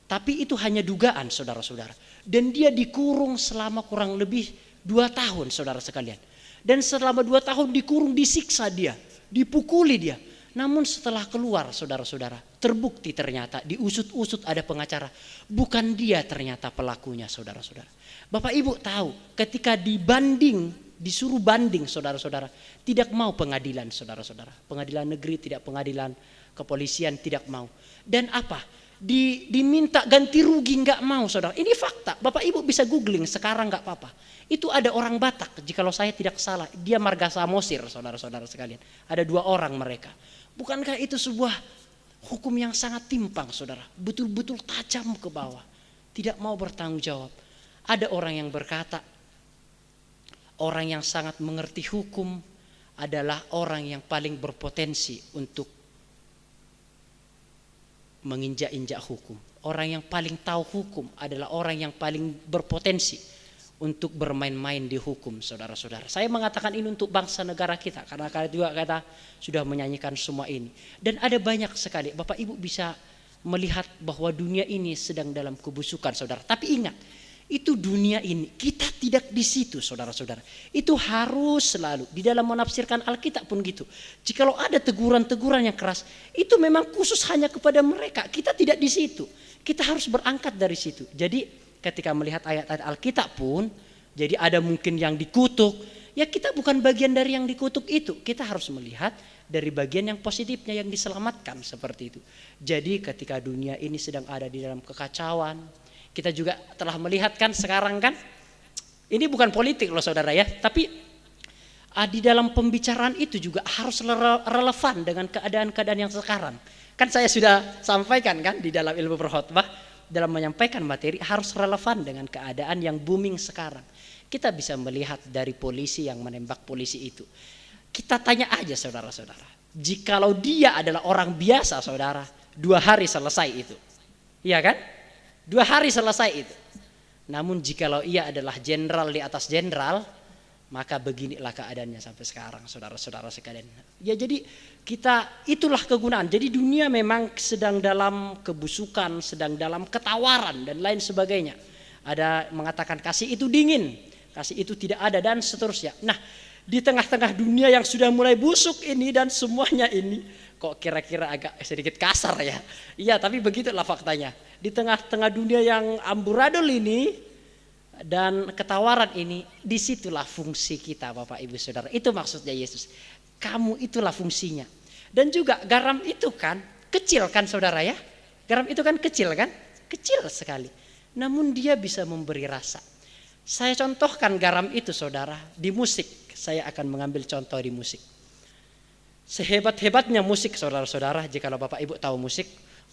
Tapi itu hanya dugaan saudara-saudara. Dan dia dikurung selama kurang lebih 2 tahun saudara sekalian. Dan selama 2 tahun dikurung, disiksa dia, dipukuli dia. Namun setelah keluar saudara-saudara, terbukti ternyata diusut-usut ada pengacara. Bukan dia ternyata pelakunya saudara-saudara. Bapak Ibu tahu ketika disuruh banding saudara-saudara, tidak mau pengadilan saudara-saudara. Pengadilan negeri tidak, pengadilan kepolisian tidak mau. Dan apa? Diminta ganti rugi nggak mau saudara. Ini fakta. Bapak Ibu bisa googling sekarang nggak apa-apa. Itu ada orang Batak, jikalau saya tidak salah, dia marga Samosir saudara-saudara sekalian. Ada 2 orang mereka. Bukankah itu sebuah hukum yang sangat timpang saudara? Betul-betul tajam ke bawah. Tidak mau bertanggung jawab. Ada orang yang berkata, orang yang sangat mengerti hukum adalah orang yang paling berpotensi untuk menginjak-injak hukum. Orang yang paling tahu hukum adalah orang yang paling berpotensi untuk bermain-main di hukum saudara-saudara. Saya mengatakan ini untuk bangsa negara kita karena kalian juga kata sudah menyanyikan semua ini. Dan ada banyak sekali Bapak Ibu bisa melihat bahwa dunia ini sedang dalam kebusukan saudara. Tapi ingat, itu dunia ini, kita tidak di situ saudara-saudara. Itu harus selalu di dalam menafsirkan Alkitab pun gitu. Jikalau ada teguran-teguran yang keras, itu memang khusus hanya kepada mereka. Kita tidak di situ. Kita harus berangkat dari situ. Jadi ketika melihat ayat-ayat Alkitab pun, jadi ada mungkin yang dikutuk, ya kita bukan bagian dari yang dikutuk itu. Kita harus melihat dari bagian yang positifnya yang diselamatkan seperti itu. Jadi ketika dunia ini sedang ada di dalam kekacauan, kita juga telah melihat kan sekarang kan, ini bukan politik loh saudara ya, tapi di dalam pembicaraan itu juga harus relevan dengan keadaan-keadaan yang sekarang. Kan saya sudah sampaikan kan di dalam ilmu berkhotbah, dalam menyampaikan materi harus relevan dengan keadaan yang booming sekarang. Kita bisa melihat dari polisi yang menembak polisi itu. Kita tanya aja saudara-saudara, jikalau dia adalah orang biasa saudara, 2 hari selesai itu. Iya kan? 2 hari selesai itu. Namun jikalau ia adalah jenderal di atas jenderal, maka beginilah keadaannya sampai sekarang saudara-saudara sekalian. Ya jadi kita itulah kegunaan. Jadi dunia memang sedang dalam kebusukan, sedang dalam ketawaran dan lain sebagainya. Ada mengatakan kasih itu dingin, kasih itu tidak ada dan seterusnya. Nah, di tengah-tengah dunia yang sudah mulai busuk ini dan semuanya ini, kok kira-kira agak sedikit kasar ya. Iya, tapi begitulah faktanya. Di tengah-tengah dunia yang amburadul ini dan ketawaran ini, disitulah fungsi kita Bapak Ibu Saudara. Itu maksudnya Yesus. Kamu itulah fungsinya. Dan juga garam itu kan kecil kan saudara ya. Garam itu kan kecil kan? Kecil sekali. Namun dia bisa memberi rasa. Saya contohkan garam itu saudara di musik. Saya akan mengambil contoh di musik. Sehebat-hebatnya musik saudara-saudara, jikalau Bapak Ibu tahu musik,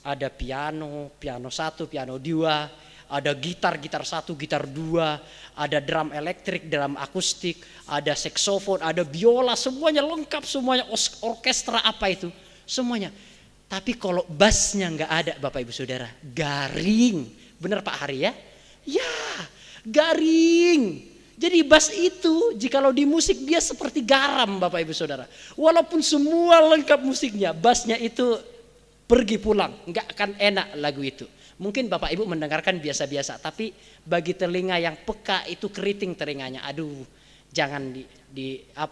ada piano, piano 1, piano 2, ada gitar 1, gitar 2, ada drum elektrik, drum akustik, ada saksofon, ada biola, semuanya lengkap, semuanya orkestra apa itu, semuanya. Tapi kalau bassnya nggak ada Bapak Ibu Saudara, garing. Benar Pak Hari ya? Ya, garing. Jadi bass itu jikalau di musik dia seperti garam Bapak Ibu Saudara. Walaupun semua lengkap musiknya, bassnya itu pergi pulang, nggak akan enak lagu itu. Mungkin Bapak Ibu mendengarkan biasa-biasa, tapi bagi telinga yang peka itu keriting telinganya. Aduh, jangan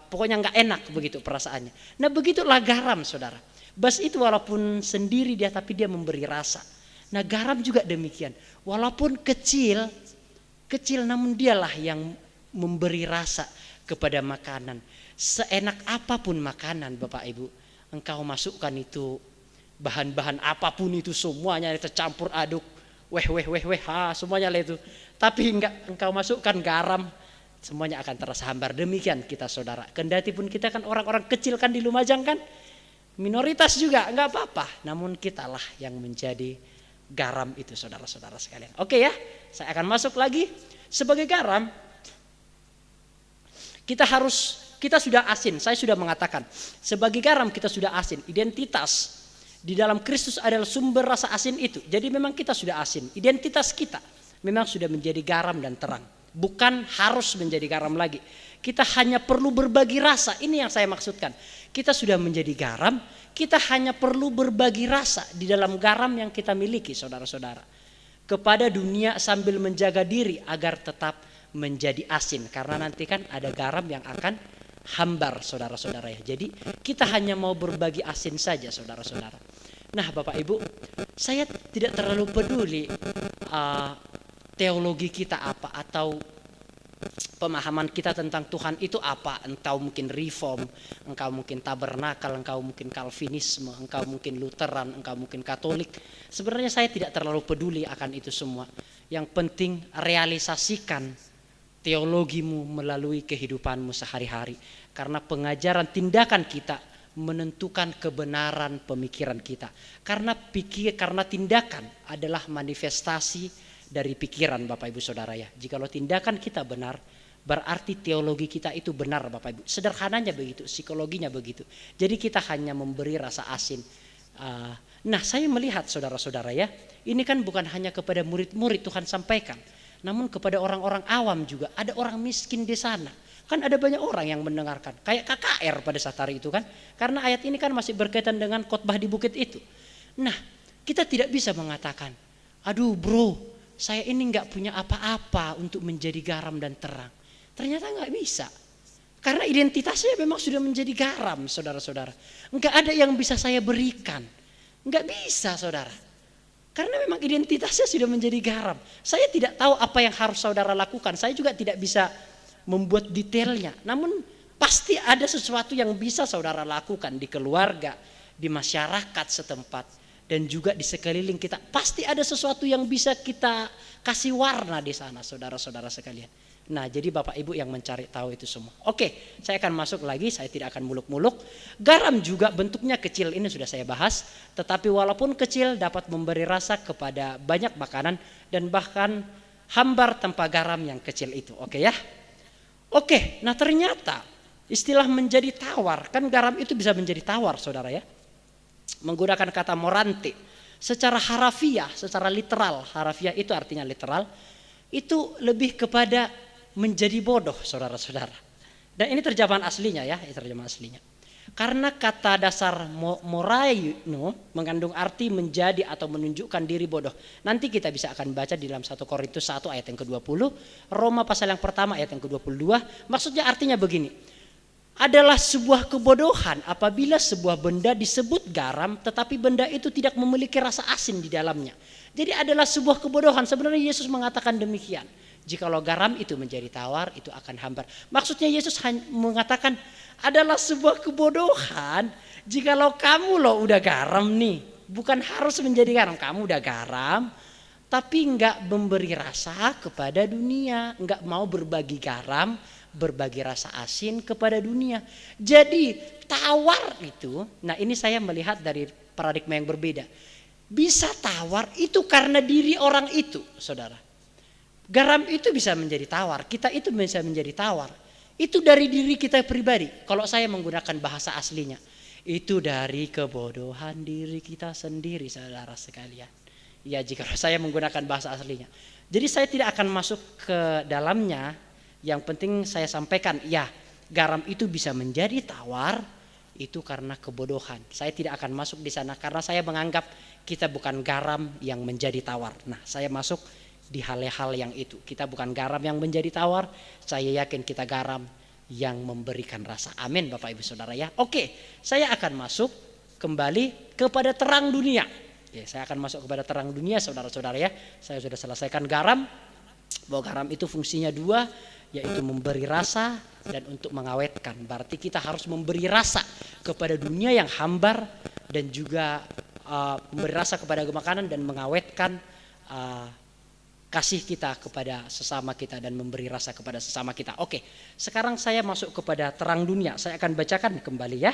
pokoknya nggak enak begitu perasaannya. Nah begitulah garam saudara. Bass itu walaupun sendiri dia, tapi dia memberi rasa. Nah garam juga demikian. Walaupun kecil namun dialah yang memberi rasa kepada makanan. Seenak apapun makanan Bapak Ibu, engkau masukkan itu bahan-bahan apapun itu semuanya tercampur aduk, semuanya lah itu. Tapi engkau masukkan garam, semuanya akan terasa hambar. Demikian kita saudara. Kendati pun kita kan orang-orang kecil kan di Lumajang kan, minoritas juga nggak apa-apa. Namun kitalah yang menjadi garam itu saudara-saudara sekalian. Oke ya, saya akan masuk lagi. Sebagai garam, kita sudah asin. Saya sudah mengatakan, sebagai garam kita sudah asin. Identitas di dalam Kristus adalah sumber rasa asin itu. Jadi memang kita sudah asin. Identitas kita memang sudah menjadi garam dan terang. Bukan harus menjadi garam lagi. Kita hanya perlu berbagi rasa. Ini yang saya maksudkan. Kita sudah menjadi garam. Kita hanya perlu berbagi rasa di dalam garam yang kita miliki saudara-saudara. Kepada dunia sambil menjaga diri agar tetap menjadi asin. Karena nanti kan ada garam yang akan hambar, saudara-saudara ya. Jadi kita hanya mau berbagi asin saja, saudara-saudara. Nah, Bapak Ibu, saya tidak terlalu peduli teologi kita apa atau pemahaman kita tentang Tuhan itu apa. Engkau mungkin reform, engkau mungkin tabernakal, engkau mungkin Calvinisme, engkau mungkin Lutheran, engkau mungkin Katolik. Sebenarnya saya tidak terlalu peduli akan itu semua. Yang penting realisasikan teologimu melalui kehidupanmu sehari-hari. Karena pengajaran tindakan kita menentukan kebenaran pemikiran kita. Karena tindakan adalah manifestasi dari pikiran, Bapak Ibu Saudara ya. Jikalau tindakan kita benar, berarti teologi kita itu benar, Bapak Ibu. Sederhananya begitu, psikologinya begitu. Jadi kita hanya memberi rasa asin. Nah, saya melihat saudara-saudara ya, ini kan bukan hanya kepada murid-murid Tuhan sampaikan, namun kepada orang-orang awam juga. Ada orang miskin di sana. Kan ada banyak orang yang mendengarkan. Kayak KKR pada saat hari itu kan. Karena ayat ini kan masih berkaitan dengan khotbah di bukit itu. Nah, kita tidak bisa mengatakan, aduh bro, saya ini nggak punya apa-apa untuk menjadi garam dan terang. Ternyata nggak bisa. Karena identitasnya memang sudah menjadi garam, saudara-saudara. Nggak ada yang bisa saya berikan. Nggak bisa, saudara. Karena memang identitasnya sudah menjadi garam. Saya tidak tahu apa yang harus saudara lakukan. Saya juga tidak bisa membuat detailnya. Namun pasti ada sesuatu yang bisa saudara lakukan di keluarga, di masyarakat setempat, dan juga di sekeliling kita. Pasti ada sesuatu yang bisa kita kasih warna di sana, saudara-saudara sekalian. Nah, jadi Bapak Ibu yang mencari tahu itu semua. Oke, saya akan masuk lagi, saya tidak akan muluk-muluk. Garam juga bentuknya kecil, ini sudah saya bahas. Tetapi walaupun kecil dapat memberi rasa kepada banyak makanan dan bahkan hambar tanpa garam yang kecil itu. Oke ya? Oke, nah ternyata istilah menjadi tawar, kan garam itu bisa menjadi tawar, saudara ya. Menggunakan kata morante. Secara harafiah, secara literal, harafiah itu artinya literal, itu lebih kepada menjadi bodoh, saudara-saudara. Dan ini terjemahan aslinya ya, ini terjemahan aslinya. Karena kata dasar moraino mengandung arti menjadi atau menunjukkan diri bodoh. Nanti kita bisa akan baca di dalam 1 Korintus 1 ayat yang ke-20, Roma pasal yang pertama ayat yang ke-22. Maksudnya artinya begini, adalah sebuah kebodohan apabila sebuah benda disebut garam tetapi benda itu tidak memiliki rasa asin di dalamnya. Jadi adalah sebuah kebodohan. Sebenarnya Yesus mengatakan demikian. Jikalau garam itu menjadi tawar, itu akan hambar. Maksudnya Yesus mengatakan adalah sebuah kebodohan jikalau kamu loh udah garam nih, bukan harus menjadi garam, kamu udah garam tapi enggak memberi rasa kepada dunia, enggak mau berbagi garam, berbagi rasa asin kepada dunia. Jadi tawar itu, nah ini saya melihat dari paradigma yang berbeda. Bisa tawar itu karena diri orang itu, saudara. Garam itu bisa menjadi tawar, kita itu bisa menjadi tawar. Itu dari diri kita pribadi. Kalau saya menggunakan bahasa aslinya, itu dari kebodohan diri kita sendiri, saudara sekalian. Ya, jika saya menggunakan bahasa aslinya. Jadi saya tidak akan masuk ke dalamnya. Yang penting saya sampaikan, ya, garam itu bisa menjadi tawar itu karena kebodohan. Saya tidak akan masuk di sana karena saya menganggap kita bukan garam yang menjadi tawar. Nah, saya masuk di hal-hal yang itu. Kita bukan garam yang menjadi tawar, saya yakin kita garam yang memberikan rasa. Amin, Bapak Ibu Saudara ya. Oke, saya akan masuk kembali kepada terang dunia. Ya, saya akan masuk kepada terang dunia, saudara-saudara ya. Saya sudah selesaikan garam, bahwa garam itu fungsinya dua, yaitu memberi rasa dan untuk mengawetkan. Berarti kita harus memberi rasa kepada dunia yang hambar dan juga memberi rasa kepada makanan dan mengawetkan kasih kita kepada sesama kita dan memberi rasa kepada sesama kita. Oke, sekarang saya masuk kepada terang dunia. Saya akan bacakan kembali ya.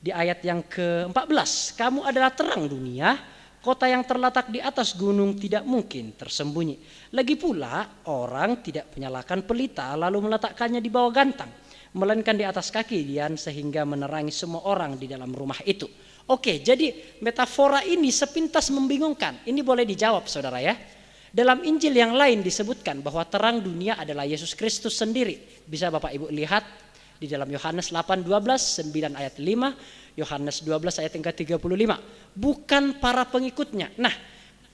Di ayat yang ke-14, kamu adalah terang dunia, kota yang terletak di atas gunung tidak mungkin tersembunyi. Lagi pula orang tidak menyalakan pelita lalu meletakkannya di bawah gantang, melainkan di atas kaki dian sehingga menerangi semua orang di dalam rumah itu. Oke, jadi metafora ini sepintas membingungkan. Ini boleh dijawab, saudara ya. Dalam Injil yang lain disebutkan bahwa terang dunia adalah Yesus Kristus sendiri. Bisa Bapak Ibu lihat di dalam Yohanes 8:12, 9 ayat 5, Yohanes 12 ayat yang ke-35. Bukan para pengikutnya. Nah,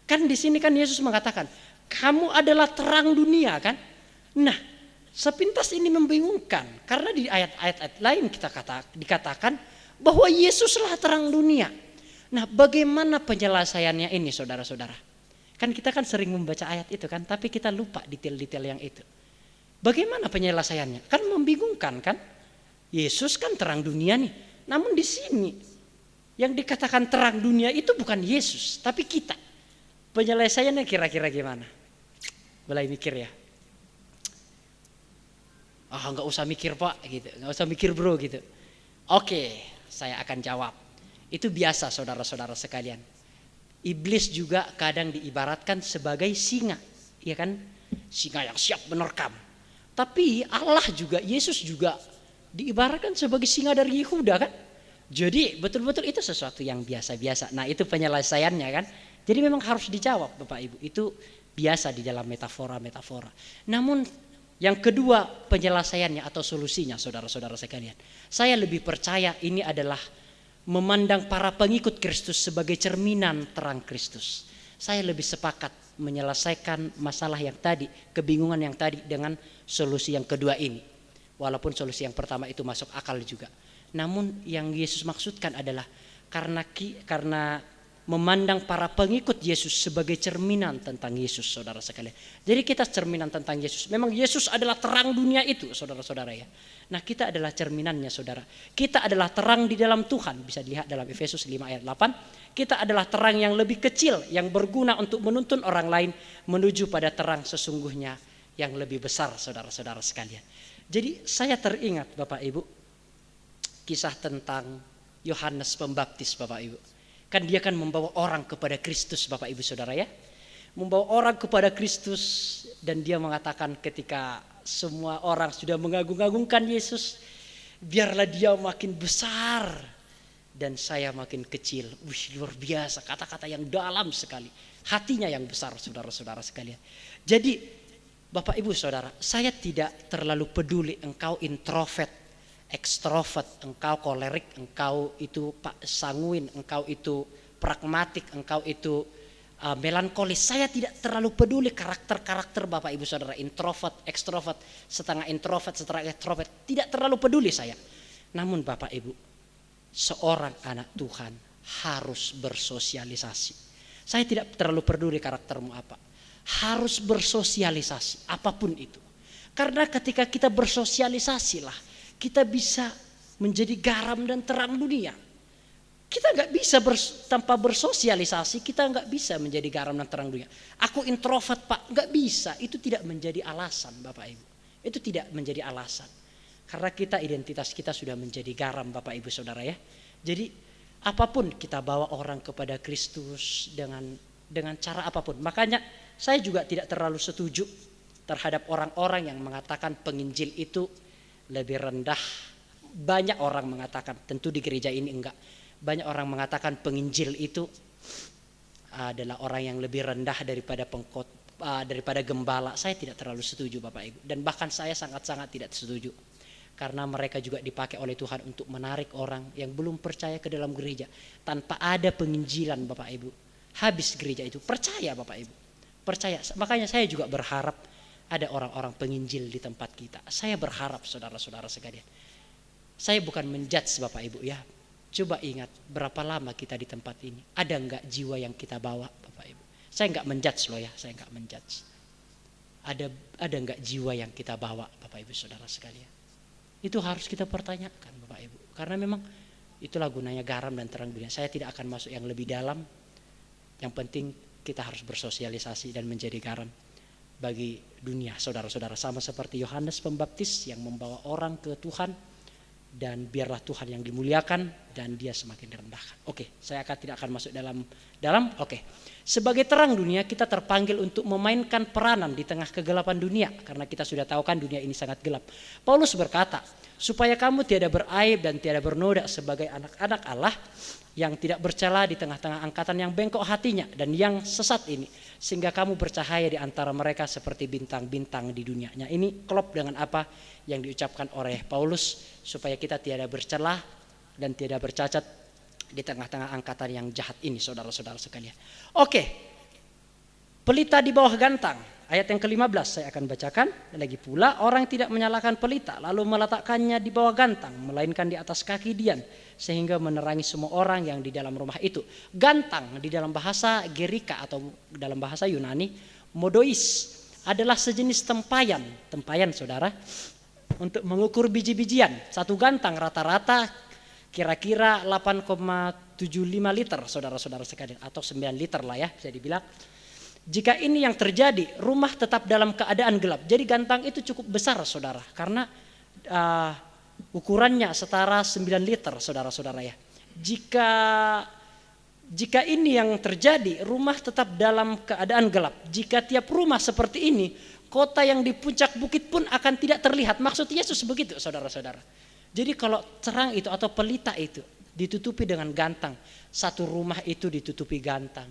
kan di sini kan Yesus mengatakan, kamu adalah terang dunia kan? Nah, Sepintas ini membingungkan karena di ayat-ayat lain dikatakan bahwa Yesuslah terang dunia. Nah, bagaimana penyelesaiannya ini saudara-saudara? Kan kita kan sering membaca ayat itu kan, tapi kita lupa detail-detail yang itu. Bagaimana penyelesaiannya? Kan membingungkan kan? Yesus kan terang dunia nih. Namun di sini yang dikatakan terang dunia itu bukan Yesus, tapi kita. Penyelesaiannya kira-kira gimana? Mulai mikir ya. Nggak usah mikir Pak, gitu. Nggak usah mikir bro, gitu. Oke, saya akan jawab. Itu biasa saudara-saudara sekalian. Iblis juga kadang diibaratkan sebagai singa, ya kan? Singa yang siap menerkam. Tapi Allah juga, Yesus juga diibaratkan sebagai singa dari Yehuda kan? Jadi betul-betul itu sesuatu yang biasa-biasa. Nah, itu penyelesaiannya kan? Jadi memang harus dijawab Bapak Ibu. Itu biasa di dalam metafora-metafora. Namun yang kedua penyelesaiannya atau solusinya saudara-saudara sekalian. Saya lebih percaya ini adalah memandang para pengikut Kristus sebagai cerminan terang Kristus. Saya lebih sepakat menyelesaikan masalah yang tadi, kebingungan yang tadi dengan solusi yang kedua ini. Walaupun solusi yang pertama itu masuk akal juga. Namun yang Yesus maksudkan adalah karena memandang para pengikut Yesus sebagai cerminan tentang Yesus, saudara sekalian. Jadi kita cerminan tentang Yesus. Memang Yesus adalah terang dunia itu, saudara-saudara ya. Nah, kita adalah cerminannya, saudara. Kita adalah terang di dalam Tuhan. Bisa dilihat dalam Efesus 5 ayat 8. Kita adalah terang yang lebih kecil, yang berguna untuk menuntun orang lain menuju pada terang sesungguhnya yang lebih besar, saudara-saudara sekalian. Jadi saya teringat Bapak Ibu, kisah tentang Yohanes Pembaptis Bapak Ibu. Kan dia kan membawa orang kepada Kristus Bapak Ibu Saudara ya. Membawa orang kepada Kristus dan dia mengatakan ketika semua orang sudah mengagung-agungkan Yesus, biarlah dia makin besar dan saya makin kecil. Luar biasa, kata-kata yang dalam sekali. Hatinya yang besar saudara-saudara sekalian. Jadi Bapak Ibu Saudara, saya tidak terlalu peduli engkau introvert, ekstrovert, engkau kolerik, engkau itu sanguin, engkau itu pragmatik, engkau itu melankolis. Saya tidak terlalu peduli karakter-karakter Bapak Ibu Saudara, introvert, ekstrovert, setengah introvert, setengah ekstrovert, tidak terlalu peduli saya. Namun Bapak Ibu, seorang anak Tuhan harus bersosialisasi. Saya tidak terlalu peduli karaktermu apa. Harus bersosialisasi apapun itu. Karena ketika kita bersosialisasi lah kita bisa menjadi garam dan terang dunia. Kita nggak bisa tanpa bersosialisasi, kita nggak bisa menjadi garam dan terang dunia. Aku introvert Pak, nggak bisa. Itu tidak menjadi alasan Bapak Ibu. Itu tidak menjadi alasan. Karena kita identitas kita sudah menjadi garam Bapak Ibu Saudara ya. Jadi apapun kita bawa orang kepada Kristus dengan cara apapun. Makanya saya juga tidak terlalu setuju terhadap orang-orang yang mengatakan penginjil itu lebih rendah. Banyak orang mengatakan, tentu di gereja ini enggak. Banyak orang mengatakan penginjil itu adalah orang yang lebih rendah daripada gembala. Saya tidak terlalu setuju Bapak Ibu. Dan bahkan saya sangat-sangat tidak setuju. Karena mereka juga dipakai oleh Tuhan untuk menarik orang yang belum percaya ke dalam gereja. Tanpa ada penginjilan Bapak Ibu. Habis gereja itu. Percaya Bapak Ibu. Percaya. Makanya saya juga berharap ada orang-orang penginjil di tempat kita. Saya berharap saudara-saudara sekalian. Saya bukan menjudge Bapak Ibu ya. Coba ingat berapa lama kita di tempat ini. Ada enggak jiwa yang kita bawa Bapak Ibu. Saya enggak menjudge loh ya. Saya enggak menjudge. Ada enggak jiwa yang kita bawa Bapak Ibu saudara sekalian. Itu harus kita pertanyakan Bapak Ibu. Karena memang itulah gunanya garam dan terang dunia. Saya tidak akan masuk yang lebih dalam. Yang penting kita harus bersosialisasi dan menjadi garam bagi dunia saudara-saudara. Sama seperti Yohanes Pembaptis yang membawa orang ke Tuhan. Dan biarlah Tuhan yang dimuliakan dan dia semakin direndahkan. Oke, saya tidak akan masuk dalam. Oke. Sebagai terang dunia kita terpanggil untuk memainkan peranan di tengah kegelapan dunia. Karena kita sudah tahu kan dunia ini sangat gelap. Paulus berkata, supaya kamu tiada beraib dan tiada bernoda sebagai anak-anak Allah yang tidak bercela di tengah-tengah angkatan yang bengkok hatinya dan yang sesat ini. Sehingga kamu bercahaya di antara mereka seperti bintang-bintang di dunianya. Ini klop dengan apa yang diucapkan oleh Paulus supaya kita tiada bercelah dan tiada bercacat di tengah-tengah angkatan yang jahat ini saudara-saudara sekalian. Oke. Pelita di bawah gantang. ayat yang ke-15 saya akan bacakan. Lagi pula orang tidak menyalakan pelita lalu meletakkannya di bawah gantang, melainkan di atas kaki dian, sehingga menerangi semua orang yang di dalam rumah itu. Gantang di dalam bahasa Gerika atau dalam bahasa Yunani, modois, adalah sejenis tempayan saudara, untuk mengukur biji-bijian. Satu gantang rata-rata kira-kira 8,75 liter saudara-saudara sekalian, atau 9 liter lah ya bisa dibilang. Jika ini yang terjadi, rumah tetap dalam keadaan gelap. Jadi gantang itu cukup besar saudara, karena ukurannya setara 9 liter saudara-saudara ya. Jika ini yang terjadi, rumah tetap dalam keadaan gelap. Jika tiap rumah seperti ini, kota yang di puncak bukit pun akan tidak terlihat. Maksud Yesus begitu saudara-saudara. Jadi kalau terang itu atau pelita itu ditutupi dengan gantang, satu rumah itu ditutupi gantang,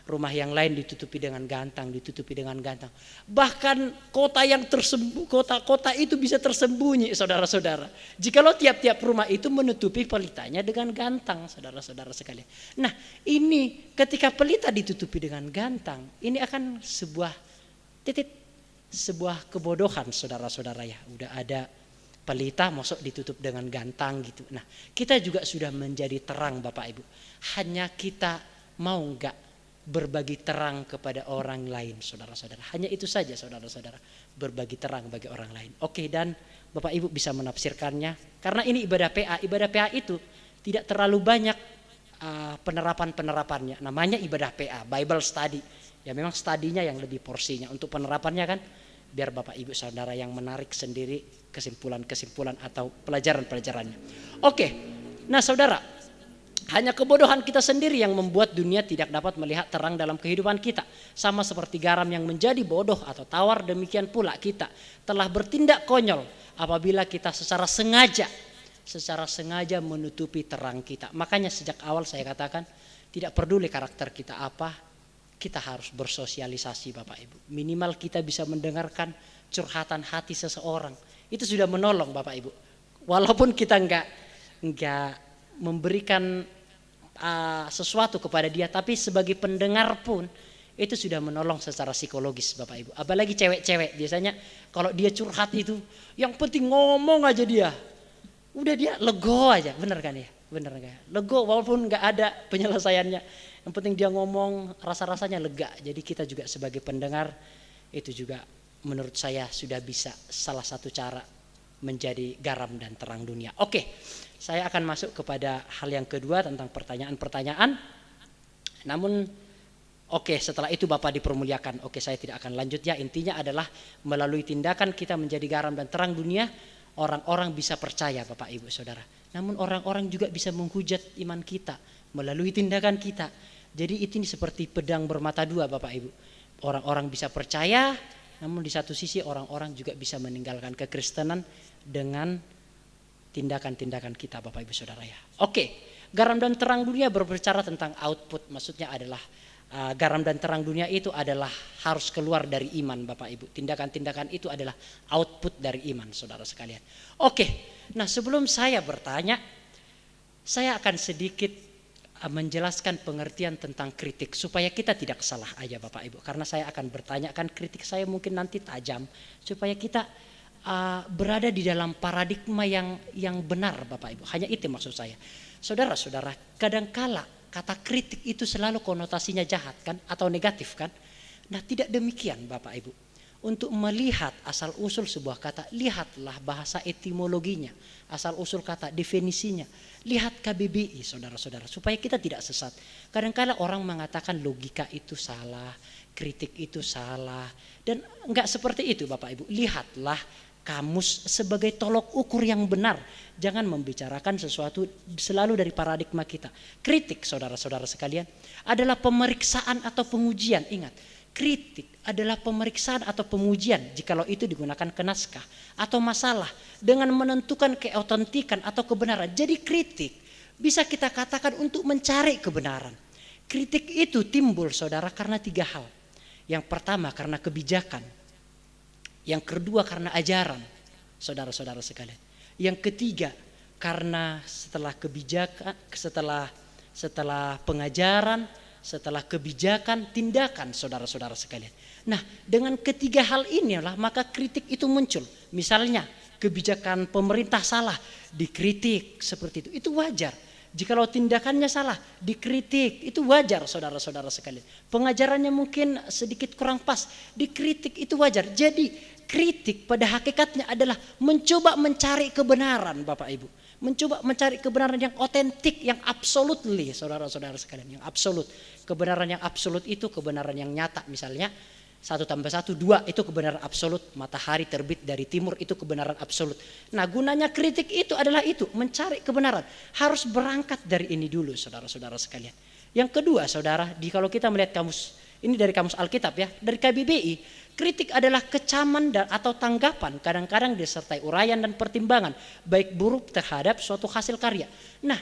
rumah yang lain ditutupi dengan gantang, ditutupi dengan gantang. Bahkan kota itu bisa tersembunyi saudara-saudara, jikalau tiap-tiap rumah itu menutupi pelitanya dengan gantang saudara-saudara sekalian. Nah ini ketika pelita ditutupi dengan gantang, ini akan sebuah kebodohan saudara-saudara ya. Udah ada pelita masuk ditutup dengan gantang gitu. Nah kita juga sudah menjadi terang Bapak Ibu. Hanya kita mau enggak berbagi terang kepada orang lain saudara-saudara. Hanya itu saja saudara-saudara, berbagi terang bagi orang lain. Oke, dan Bapak Ibu bisa menafsirkannya. Karena ini ibadah PA. Ibadah PA itu tidak terlalu banyak penerapannya. Namanya ibadah PA, Bible Study. Ya memang studinya yang lebih porsinya. Untuk penerapannya kan biar Bapak Ibu saudara yang menarik sendiri kesimpulan-kesimpulan atau pelajaran-pelajarannya. Oke, nah saudara, hanya kebodohan kita sendiri yang membuat dunia tidak dapat melihat terang dalam kehidupan kita. Sama seperti garam yang menjadi bodoh atau tawar, demikian pula kita telah bertindak konyol apabila kita secara sengaja menutupi terang kita. Makanya sejak awal saya katakan, tidak peduli karakter kita apa, kita harus bersosialisasi Bapak Ibu. Minimal kita bisa mendengarkan curhatan hati seseorang. Itu sudah menolong Bapak Ibu. Walaupun kita enggak memberikan sesuatu kepada dia, tapi sebagai pendengar pun itu sudah menolong secara psikologis Bapak Ibu. Apalagi cewek-cewek, biasanya kalau dia curhat itu yang penting ngomong aja dia. Udah dia lego aja, bener kan ya? Bener kan? Lego walaupun enggak ada penyelesaiannya. Yang penting dia ngomong, rasa-rasanya lega. Jadi kita juga sebagai pendengar itu juga menurut saya sudah bisa salah satu cara menjadi garam dan terang dunia. Oke, saya akan masuk kepada hal yang kedua tentang pertanyaan-pertanyaan. Namun setelah itu Bapak dipermuliakan. Saya tidak akan lanjut ya. Intinya adalah melalui tindakan kita menjadi garam dan terang dunia, orang-orang bisa percaya Bapak Ibu Saudara. Namun orang-orang juga bisa menghujat iman kita melalui tindakan kita. Jadi ini seperti pedang bermata dua Bapak Ibu. Orang-orang bisa percaya, namun di satu sisi orang-orang juga bisa meninggalkan kekristenan dengan tindakan-tindakan kita Bapak Ibu Saudara ya. Garam dan terang dunia berbicara tentang output. Maksudnya adalah garam dan terang dunia itu adalah harus keluar dari iman Bapak Ibu. Tindakan-tindakan itu adalah output dari iman saudara sekalian. Nah sebelum saya bertanya, saya akan sedikit menjelaskan pengertian tentang kritik supaya kita tidak salah aja Bapak Ibu. Karena saya akan bertanyakan, kritik saya mungkin nanti tajam supaya kita berada di dalam paradigma yang benar Bapak Ibu. Hanya itu maksud saya. Saudara-saudara, kadangkala kata kritik itu selalu konotasinya jahat kan atau negatif kan? Nah, tidak demikian Bapak Ibu. Untuk melihat asal usul sebuah kata, lihatlah bahasa etimologinya, asal usul kata, definisinya. Lihat KBBI saudara-saudara supaya kita tidak sesat. Kadang-kadang orang mengatakan logika itu salah, kritik itu salah, dan enggak seperti itu Bapak Ibu. Lihatlah kamus sebagai tolok ukur yang benar. Jangan membicarakan sesuatu selalu dari paradigma kita. Kritik saudara-saudara sekalian adalah pemeriksaan atau pengujian. Ingat, kritik adalah pemeriksaan atau pengujian jikalau itu digunakan ke naskah atau masalah dengan menentukan keautentikan atau kebenaran. Jadi kritik bisa kita katakan untuk mencari kebenaran. Kritik itu timbul saudara karena 3 hal. Yang pertama karena kebijakan. Yang kedua karena ajaran saudara-saudara sekalian. Yang ketiga karena setelah kebijakan, setelah pengajaran, setelah kebijakan, tindakan, saudara-saudara sekalian. Nah, dengan ketiga hal inilah maka kritik itu muncul. Misalnya, kebijakan pemerintah salah, dikritik seperti itu. Itu wajar. Jikalau tindakannya salah, dikritik, itu wajar saudara-saudara sekalian. Pengajarannya mungkin sedikit kurang pas, dikritik, itu wajar. Jadi, kritik pada hakikatnya adalah mencoba mencari kebenaran, Bapak Ibu. Mencoba mencari kebenaran yang otentik, yang absolutely, saudara-saudara sekalian, yang absolut. Kebenaran yang absolut itu kebenaran yang nyata. Misalnya 1+1 2 itu kebenaran absolut. Matahari terbit dari timur itu kebenaran absolut. Nah, gunanya kritik itu adalah itu, mencari kebenaran. Harus berangkat dari ini dulu, saudara-saudara sekalian. Yang kedua, saudara, kalau kita melihat kamus, ini dari kamus Alkitab ya, dari KBBI, kritik adalah kecaman atau tanggapan, kadang-kadang disertai uraian dan pertimbangan, baik buruk terhadap suatu hasil karya. Nah,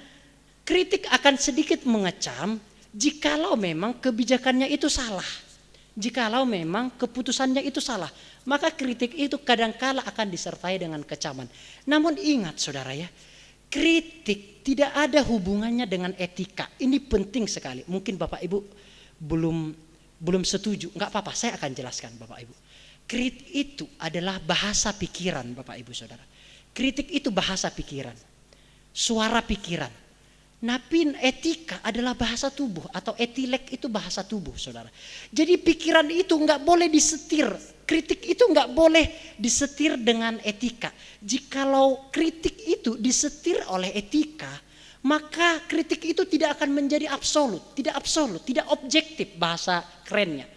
kritik akan sedikit mengecam jikalau memang kebijakannya itu salah. Jikalau memang keputusannya itu salah, maka kritik itu kadangkala akan disertai dengan kecaman. Namun ingat saudara ya, kritik tidak ada hubungannya dengan etika. Ini penting sekali. Mungkin Bapak Ibu belum setuju, nggak apa-apa, saya akan jelaskan Bapak Ibu. Kritik itu adalah bahasa pikiran Bapak Ibu Saudara. Kritik itu bahasa pikiran, suara pikiran. Tapi etika adalah bahasa tubuh atau etilek itu bahasa tubuh saudara. Jadi pikiran itu nggak boleh disetir, kritik itu nggak boleh disetir dengan etika. Jikalau kritik itu disetir oleh etika, maka kritik itu tidak akan menjadi absolut, tidak objektif bahasa kerennya.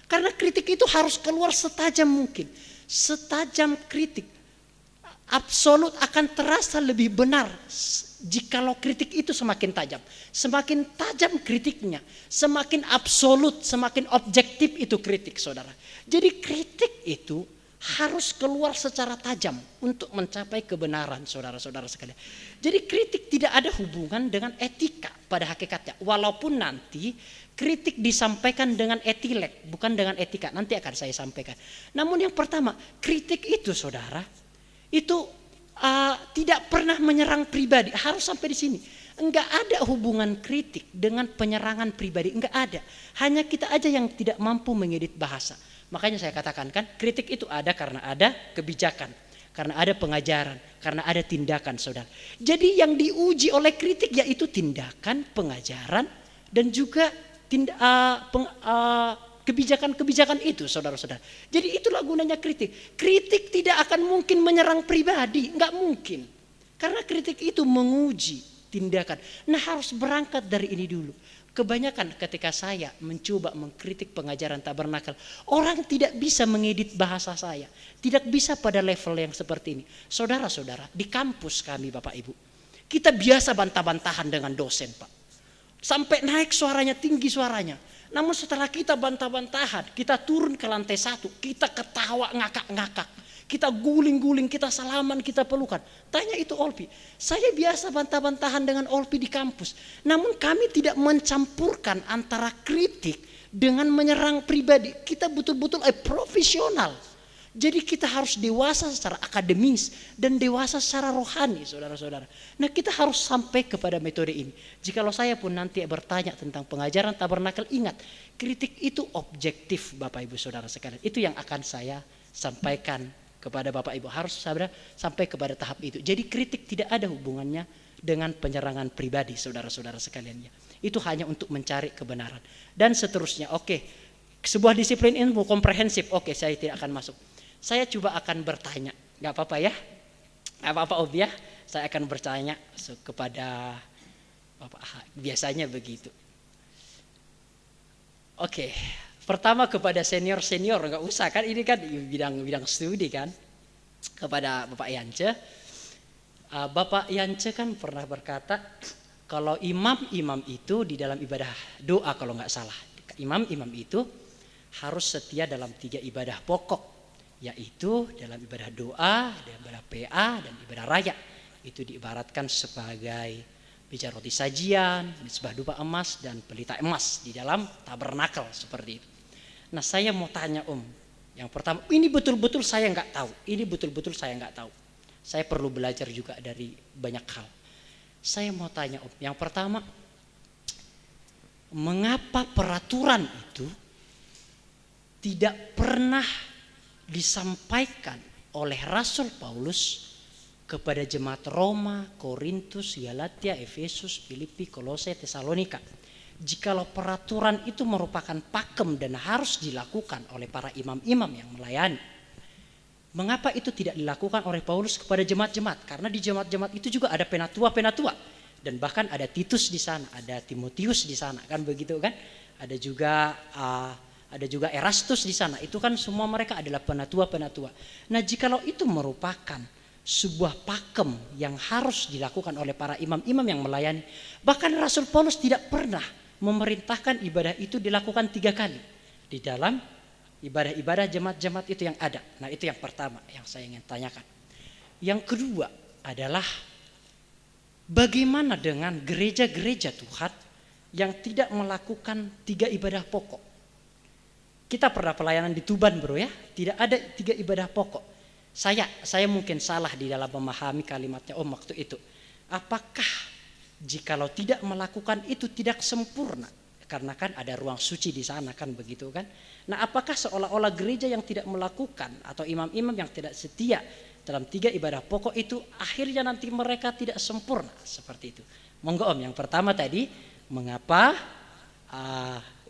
Karena kritik itu harus keluar setajam mungkin. Setajam kritik, absolut akan terasa lebih benar jikalau kritik itu semakin tajam. Semakin tajam kritiknya, semakin absolut, semakin objektif itu kritik saudara. Jadi kritik itu harus keluar secara tajam untuk mencapai kebenaran saudara-saudara sekalian. Jadi kritik tidak ada hubungan dengan etika pada hakikatnya. Walaupun nanti kritik disampaikan dengan etilek, bukan dengan etika. Nanti akan saya sampaikan. Namun yang pertama, kritik itu saudara, itu tidak pernah menyerang pribadi. Harus sampai di sini. Enggak ada hubungan kritik dengan penyerangan pribadi. Enggak ada. Hanya kita aja yang tidak mampu mengedit bahasa. Makanya saya katakan kan, kritik itu ada karena ada kebijakan, karena ada pengajaran, karena ada tindakan saudara. Jadi yang diuji oleh kritik yaitu tindakan, pengajaran, dan juga kebijakan-kebijakan itu saudara-saudara. Jadi itulah gunanya kritik. Kritik tidak akan mungkin menyerang pribadi, enggak mungkin. Karena kritik itu menguji tindakan. Nah, harus berangkat dari ini dulu. Kebanyakan ketika saya mencoba mengkritik pengajaran tabernakel, orang tidak bisa mengedit bahasa saya. Tidak bisa pada level yang seperti ini. Saudara-saudara, di kampus kami Bapak Ibu, kita biasa bantah-bantahan dengan dosen Pak. Sampai naik suaranya, tinggi suaranya. Namun setelah kita bantah-bantahan, kita turun ke lantai 1, kita ketawa ngakak-ngakak. Kita guling-guling, kita salaman, kita pelukan. Tanya itu Olpi. Saya biasa bantah-bantahan dengan Olpi di kampus. Namun kami tidak mencampurkan antara kritik dengan menyerang pribadi. Kita betul-betul profesional. Jadi kita harus dewasa secara akademis dan dewasa secara rohani saudara-saudara. Nah, kita harus sampai kepada metode ini. Jikalau saya pun nanti bertanya tentang pengajaran tabernakel, ingat, kritik itu objektif Bapak Ibu Saudara sekalian. Itu yang akan saya sampaikan kepada Bapak Ibu, harus sampai kepada tahap itu. Jadi kritik tidak ada hubungannya dengan penyerangan pribadi saudara-saudara sekalian ya. Itu hanya untuk mencari kebenaran dan seterusnya. Oke, sebuah disiplin ilmu komprehensif. Oke, saya tidak akan masuk. Saya coba akan bertanya, nggak apa-apa ya? Nggak apa-apa Om ya? Saya akan bertanya kepada Bapak. Biasanya begitu. Oke. Pertama kepada senior-senior, nggak usah kan, ini kan bidang studi kan. Kepada Bapak Yance. Bapak Yance kan pernah berkata, kalau imam-imam itu di dalam ibadah doa kalau nggak salah. Imam-imam itu harus setia dalam 3 ibadah pokok. Yaitu dalam ibadah doa, dalam ibadah PA, dan ibadah raya. Itu diibaratkan sebagai meja roti sajian, mezbah dupa emas, dan pelita emas di dalam tabernakel seperti itu. Nah, saya mau tanya Om, yang pertama, ini betul-betul saya nggak tahu. Ini betul-betul saya nggak tahu. Saya perlu belajar juga dari banyak hal. Saya mau tanya Om, yang pertama, mengapa peraturan itu tidak pernah disampaikan oleh Rasul Paulus kepada jemaat Roma, Korintus, Galatia, Efesus, Filipi, Kolose, Tesalonika. Jikalau peraturan itu merupakan pakem dan harus dilakukan oleh para imam-imam yang melayani, mengapa itu tidak dilakukan oleh Paulus kepada jemaat-jemaat? Karena di jemaat-jemaat itu juga ada penatua-penatua, dan bahkan ada Titus di sana, ada Timotius di sana, kan begitu kan? Ada juga Erastus di sana. Itu kan semua mereka adalah penatua-penatua. Nah, jikalau itu merupakan sebuah pakem yang harus dilakukan oleh para imam-imam yang melayani, bahkan Rasul Paulus tidak pernah memerintahkan ibadah itu dilakukan 3 kali di dalam ibadah-ibadah jemaat-jemaat itu yang ada. Nah, itu yang pertama yang saya ingin tanyakan. Yang kedua adalah bagaimana dengan gereja-gereja Tuhan yang tidak melakukan 3 ibadah pokok? Kita pernah pelayanan di Tuban, bro ya, tidak ada 3 ibadah pokok. Saya mungkin salah di dalam memahami kalimatnya waktu itu. Apakah jikalau tidak melakukan itu tidak sempurna? Karena kan ada ruang suci di sana, kan begitu kan? Nah, apakah seolah-olah gereja yang tidak melakukan atau imam-imam yang tidak setia dalam 3 ibadah pokok itu akhirnya nanti mereka tidak sempurna seperti itu? Monggo Om, yang pertama tadi, mengapa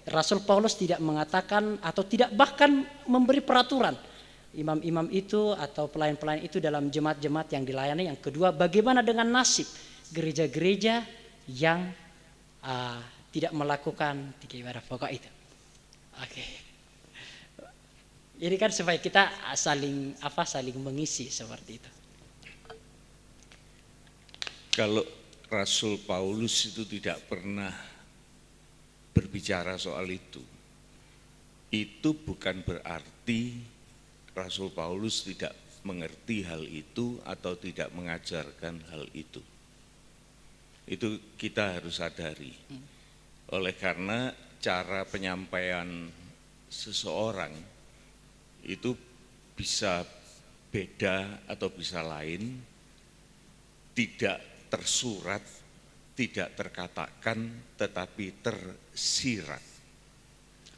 Rasul Paulus tidak mengatakan atau tidak bahkan memberi peraturan imam-imam itu atau pelayan-pelayan itu dalam jemaat-jemaat yang dilayani? Yang kedua, bagaimana dengan nasib gereja-gereja yang tidak melakukan 3 ibadah pokok itu? Oke. Jadi kan supaya kita saling mengisi seperti itu. Kalau Rasul Paulus itu tidak pernah berbicara soal itu bukan berarti Rasul Paulus tidak mengerti hal itu atau tidak mengajarkan hal itu. Itu kita harus sadari. Oleh karena cara penyampaian seseorang itu bisa beda atau bisa lain, tidak tersurat, tidak terkatakan, tetapi tersirat.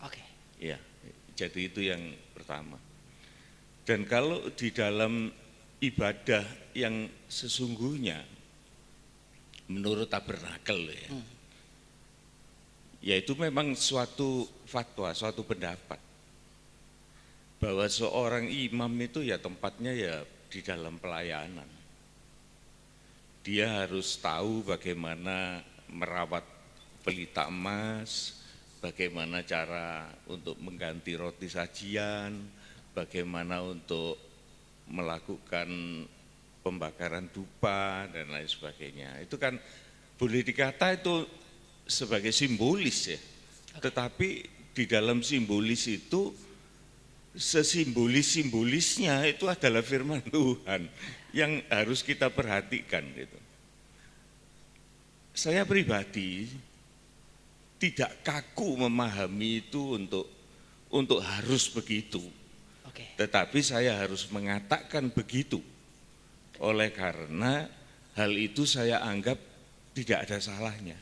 Oke. Ya, jadi itu yang pertama. Dan kalau di dalam ibadah yang sesungguhnya menurut Tabernakel ya, yaitu memang suatu fatwa, suatu pendapat bahwa seorang imam itu ya tempatnya ya di dalam pelayanan. Dia harus tahu bagaimana merawat pelita emas, bagaimana cara untuk mengganti roti sajian, bagaimana untuk melakukan pembakaran dupa dan lain sebagainya. Itu kan boleh dikata itu sebagai simbolis ya. Tetapi di dalam simbolis itu, sesimbolis-simbolisnya itu adalah firman Tuhan yang harus kita perhatikan gitu. Saya pribadi tidak kaku memahami itu untuk harus begitu. Tetapi saya harus mengatakan begitu. Oleh karena hal itu saya anggap tidak ada salahnya.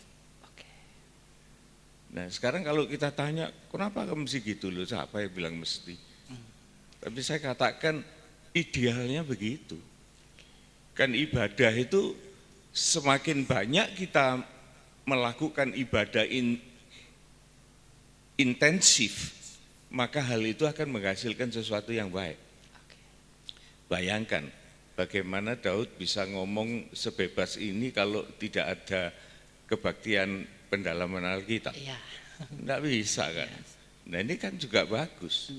Nah, sekarang kalau kita tanya, kenapa kamu mesti gitu loh? Siapa yang bilang mesti? Tapi saya katakan idealnya begitu. Kan ibadah itu semakin banyak kita melakukan ibadah intensif, maka hal itu akan menghasilkan sesuatu yang baik. Bayangkan bagaimana Daud bisa ngomong sebebas ini kalau tidak ada kebaktian pendalaman Alkitab. Tidak bisa kan. Nah, ini kan juga bagus.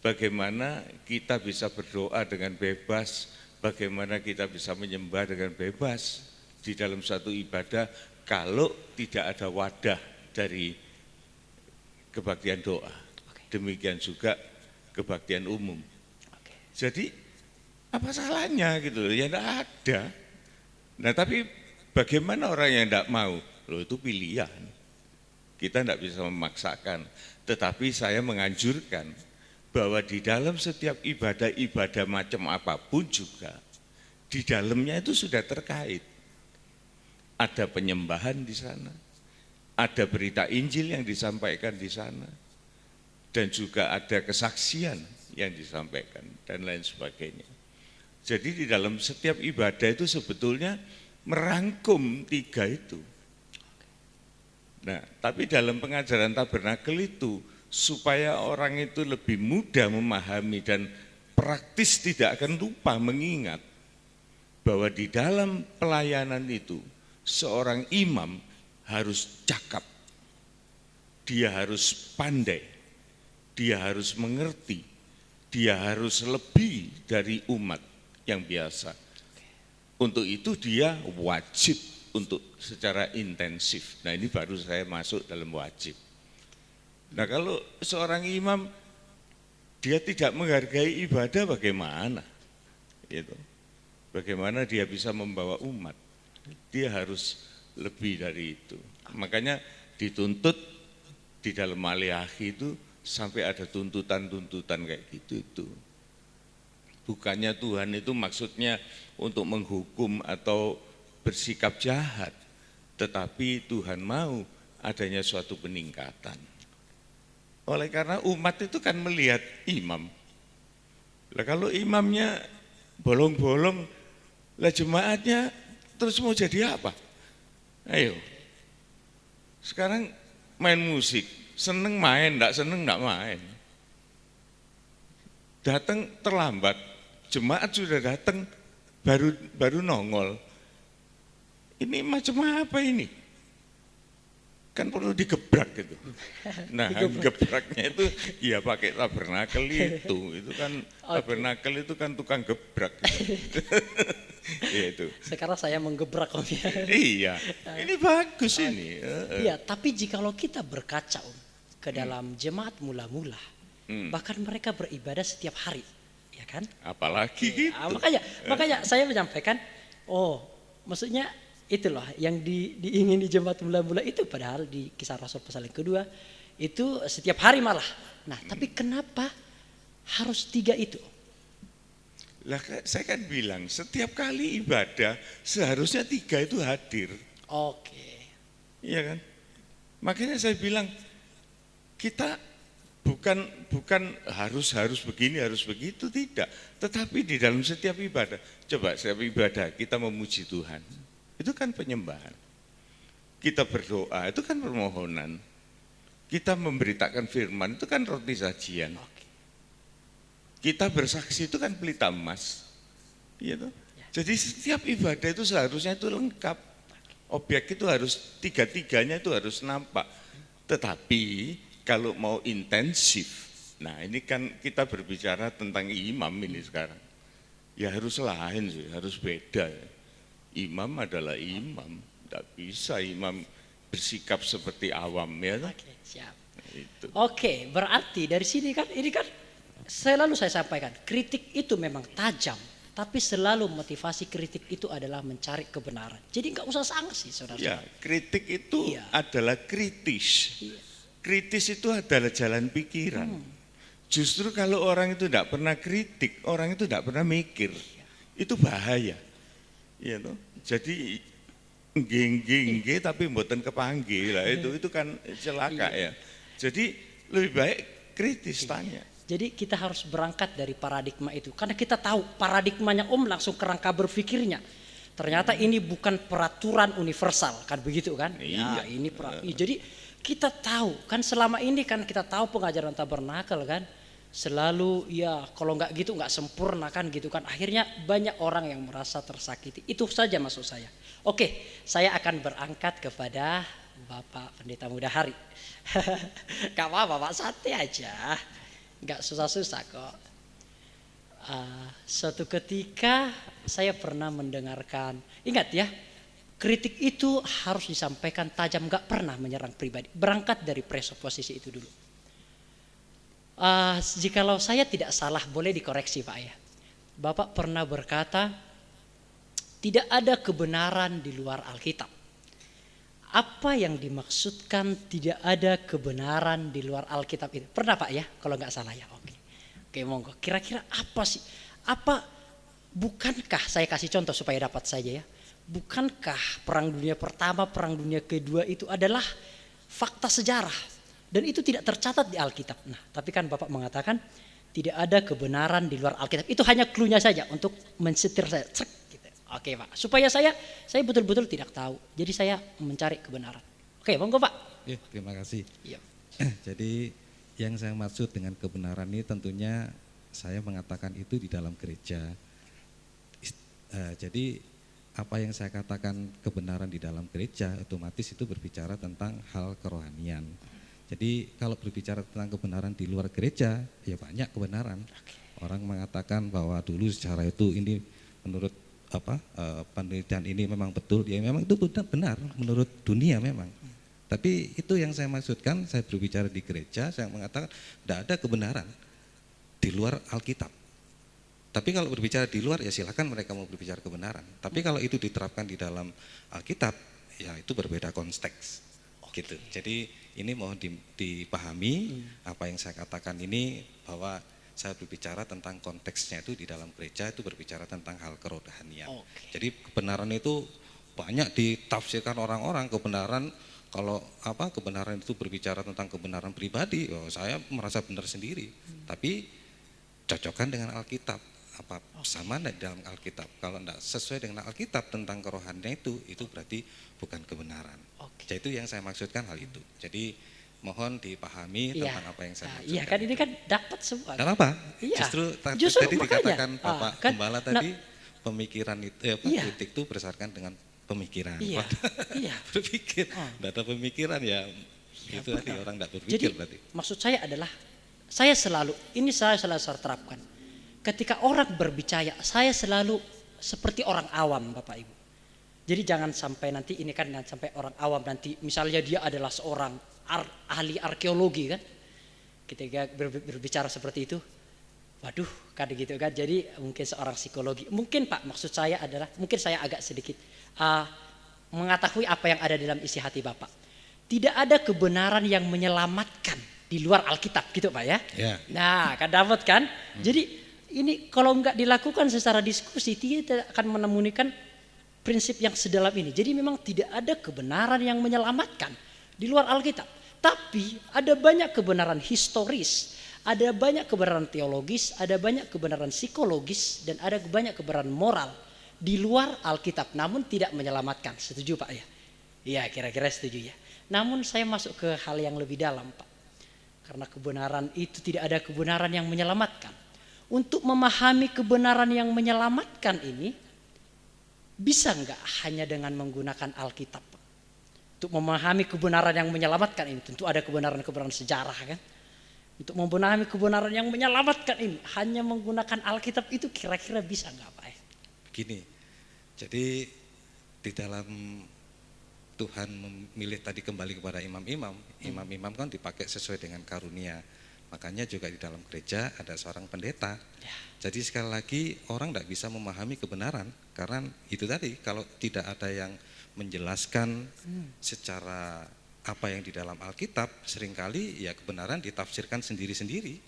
Bagaimana kita bisa berdoa dengan bebas, bagaimana kita bisa menyembah dengan bebas di dalam satu ibadah kalau tidak ada wadah dari kebaktian doa. Demikian juga kebaktian umum. Jadi apa salahnya gitu loh? Ya tidak ada. Nah, tapi bagaimana orang yang tidak mau? Loh, itu pilihan. Kita tidak bisa memaksakan. Tetapi saya menganjurkan bahwa di dalam setiap ibadah macam apapun juga, di dalamnya itu sudah terkait. Ada penyembahan di sana, ada berita Injil yang disampaikan di sana, dan juga ada kesaksian yang disampaikan, dan lain sebagainya. Jadi di dalam setiap ibadah itu sebetulnya merangkum tiga itu. Nah, tapi dalam pengajaran tabernakel itu, supaya orang itu lebih mudah memahami dan praktis tidak akan lupa mengingat bahwa di dalam pelayanan itu seorang imam harus cakap, dia harus pandai, dia harus mengerti, dia harus lebih dari umat yang biasa. Untuk itu dia wajib untuk secara intensif. Nah, ini baru saya masuk dalam wajib. Nah, kalau seorang imam dia tidak menghargai ibadah, bagaimana? Gitu. Bagaimana dia bisa membawa umat? Dia harus lebih dari itu. Makanya dituntut di dalam Maleakhi itu sampai ada tuntutan-tuntutan kayak gitu itu. Bukannya Tuhan itu maksudnya untuk menghukum atau bersikap jahat, tetapi Tuhan mau adanya suatu peningkatan. Oleh karena umat itu kan melihat imam. Lah kalau imamnya bolong-bolong, lah jemaatnya terus mau jadi apa? Ayo, sekarang main musik, seneng main, enggak seneng enggak main. Datang terlambat, jemaat sudah datang, baru nongol. Ini macam apa ini? Kan perlu digebrak gitu. Nah, gebraknya itu ya pakai tabernakel itu kan tabernakel itu kan tukang gebrak. Gitu. Ya itu. Sekarang saya menggebrak Om ya. Iya, ini bagus ini. Iya, tapi jikalau kita berkaca Om ke dalam jemaat mula-mula, bahkan mereka beribadah setiap hari, ya kan? Apalagi gitu. Makanya saya menyampaikan, maksudnya itulah yang diingin di jemaat mula-mula itu, padahal di Kisah Rasul pasal yang kedua itu setiap hari malah. Nah, tapi kenapa harus 3 itu? Lah saya kan bilang setiap kali ibadah seharusnya 3 itu hadir. Oke. Iya kan? Makanya saya bilang kita bukan harus begini, harus begitu, tidak. Tetapi di dalam setiap ibadah, coba setiap ibadah kita memuji Tuhan. Itu kan penyembahan. Kita berdoa, itu kan permohonan. Kita memberitakan firman, itu kan roti sajian. Kita bersaksi, itu kan pelita emas. Gitu. Jadi setiap ibadah itu seharusnya itu lengkap. Objek itu harus, 3-3-nya itu harus nampak. Tetapi kalau mau intensif, nah ini kan kita berbicara tentang imam ini sekarang. Ya harus lain sih, harus beda ya. Imam adalah imam, tidak bisa imam bersikap seperti awam ya. Oke, siap. Itu. Oke, berarti dari sini kan ini kan selalu saya sampaikan, kritik itu memang tajam, tapi selalu motivasi kritik itu adalah mencari kebenaran. Jadi nggak usah sanksi, saudara. Ya, kritik itu adalah kritis. Kritis itu adalah jalan pikiran. Justru kalau orang itu tidak pernah kritik, orang itu tidak pernah mikir, itu bahaya. Ya, toh? Jadi nggih tapi mboten kepanggih lah itu kan celaka ya. Jadi lebih baik kritis tanya. Jadi kita harus berangkat dari paradigma itu, karena kita tahu paradigmanya Om langsung kerangka berpikirnya. Ternyata ini bukan peraturan universal kan begitu kan? Iya. Ya, ini jadi kita tahu kan selama ini kan kita tahu pengajaran tabernakel kan selalu ya kalau nggak gitu nggak sempurna kan gitu kan, akhirnya banyak orang yang merasa tersakiti. Itu saja maksud saya. Oke, saya akan berangkat kepada Bapak Pendeta Mudahari. Gak apa-apa Pak, santai aja, nggak susah-susah kok. Suatu ketika saya pernah mendengarkan, ingat ya, kritik itu harus disampaikan tajam, nggak pernah menyerang pribadi. Berangkat dari presuposisi itu dulu. Jikalau saya tidak salah boleh dikoreksi Pak ya. Bapak pernah berkata tidak ada kebenaran di luar Alkitab. Apa yang dimaksudkan tidak ada kebenaran di luar Alkitab itu? Pernah Pak ya? Kalau nggak salah ya. Oke, monggo. Kira-kira apa sih? Bukankah saya kasih contoh supaya dapat saja ya? Bukankah Perang Dunia Pertama, Perang Dunia Kedua itu adalah fakta sejarah dan itu tidak tercatat di Alkitab. Nah, tapi kan Bapak mengatakan tidak ada kebenaran di luar Alkitab. Itu hanya clue-nya saja untuk mensetir saya. Cek, gitu. Oke Pak, supaya saya betul-betul tidak tahu. Jadi saya mencari kebenaran. Oke, monggo Pak. Ya, terima kasih. Iya. Jadi yang saya maksud dengan kebenaran ini tentunya saya mengatakan itu di dalam gereja. Jadi apa yang saya katakan kebenaran di dalam gereja otomatis itu berbicara tentang hal kerohanian. Jadi kalau berbicara tentang kebenaran di luar gereja ya banyak kebenaran. Orang mengatakan bahwa dulu secara itu ini menurut penelitian ini memang betul, ya memang itu benar menurut dunia memang. Tapi itu yang saya maksudkan, saya berbicara di gereja, saya mengatakan tidak ada kebenaran di luar Alkitab. Tapi kalau berbicara di luar ya silakan mereka mau berbicara kebenaran. Tapi kalau itu diterapkan di dalam Alkitab ya itu berbeda konteks. Gitu. Jadi ini mohon dipahami apa yang saya katakan ini, bahwa saya berbicara tentang konteksnya itu di dalam gereja itu berbicara tentang hal kerohanian. Jadi kebenaran itu banyak ditafsirkan orang-orang. Kebenaran kalau kebenaran itu berbicara tentang kebenaran pribadi, saya merasa benar sendiri. Tapi cocokkan dengan Alkitab. Apa sama di dalam Alkitab? Kalau tidak sesuai dengan Alkitab tentang kerohanian itu berarti bukan kebenaran. Jadi itu yang saya maksudkan hal itu. Jadi mohon dipahami tentang apa yang saya maksudkan. Iya kan ini kan dapat semua. Tidak apa? Iya. Justru tadi makanya, dikatakan Bapak Gembala tadi pemikiran itu kritik itu berdasarkan dengan pemikiran. Iya. Iya. Berpikir, tidak ada pemikiran ya itu tadi orang tidak berpikir. Jadi berarti. maksud saya adalah saya selalu terapkan. Ketika orang berbicara, saya selalu seperti orang awam, Bapak Ibu. Jadi jangan sampai nanti ini kan sampai orang awam nanti misalnya dia adalah seorang ahli arkeologi kan. Ketika berbicara seperti itu, waduh kan gitu kan. Jadi mungkin seorang psikologi. Mungkin Pak maksud saya adalah mungkin saya agak sedikit mengetahui apa yang ada dalam isi hati Bapak. Tidak ada kebenaran yang menyelamatkan di luar Alkitab gitu Pak ya. Ya. Nah kan dapat kan. Jadi ini kalau enggak dilakukan secara diskusi tidak akan menemukan prinsip yang sedalam ini. Jadi memang tidak ada kebenaran yang menyelamatkan di luar Alkitab. Tapi ada banyak kebenaran historis, ada banyak kebenaran teologis, ada banyak kebenaran psikologis, dan ada banyak kebenaran moral di luar Alkitab. Namun tidak menyelamatkan. Setuju Pak ya? Iya kira-kira setuju ya. Namun saya masuk ke hal yang lebih dalam Pak. Karena kebenaran itu tidak ada kebenaran yang menyelamatkan. Untuk memahami kebenaran yang menyelamatkan ini, bisa enggak hanya dengan menggunakan Alkitab? Untuk memahami kebenaran yang menyelamatkan ini, tentu ada kebenaran-kebenaran sejarah kan. Untuk memahami kebenaran yang menyelamatkan ini, hanya menggunakan Alkitab itu kira-kira bisa enggak Pak? Begini, jadi di dalam Tuhan memilih tadi kembali kepada imam-imam, imam-imam kan dipakai sesuai dengan karunia. Makanya juga di dalam gereja ada seorang pendeta. Ya. Jadi sekali lagi orang tidak bisa memahami kebenaran karena itu tadi kalau tidak ada yang menjelaskan secara apa yang di dalam Alkitab, seringkali ya kebenaran ditafsirkan sendiri-sendiri.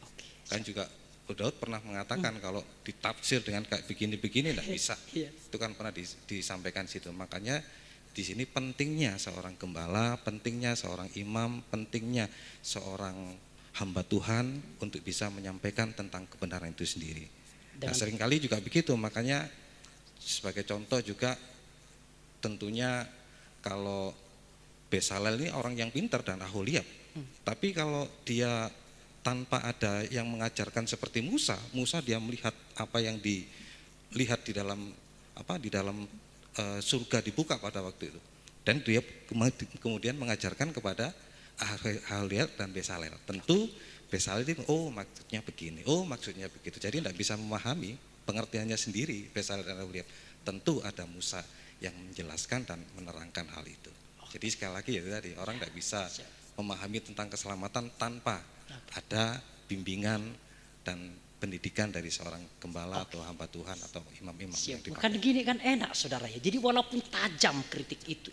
Kan juga Daud pernah mengatakan kalau ditafsir dengan kayak begini-begini tidak bisa. Itu kan pernah disampaikan situ. Makanya di sini pentingnya seorang gembala, pentingnya seorang imam, pentingnya seorang hamba Tuhan untuk bisa menyampaikan tentang kebenaran itu sendiri. Nah, seringkali juga begitu, makanya sebagai contoh juga tentunya kalau Bezalel ini orang yang pintar dan aholiab. Tapi kalau dia tanpa ada yang mengajarkan seperti Musa dia melihat apa yang dilihat di dalam surga dibuka pada waktu itu. Dan dia kemudian mengajarkan kepada Aholiab dan Bezalel. Tentu Bezalel itu maksudnya begini, maksudnya begitu. Jadi tidak bisa memahami pengertiannya sendiri Bezalel dan Aholiab. Tentu ada Musa yang menjelaskan dan menerangkan hal itu. Jadi sekali lagi ya tadi orang tidak bisa memahami tentang keselamatan tanpa ada bimbingan dan pendidikan dari seorang gembala atau hamba Tuhan atau imam-imam yang dipakai. Kan gini kan enak saudara ya. Jadi walaupun tajam kritik itu,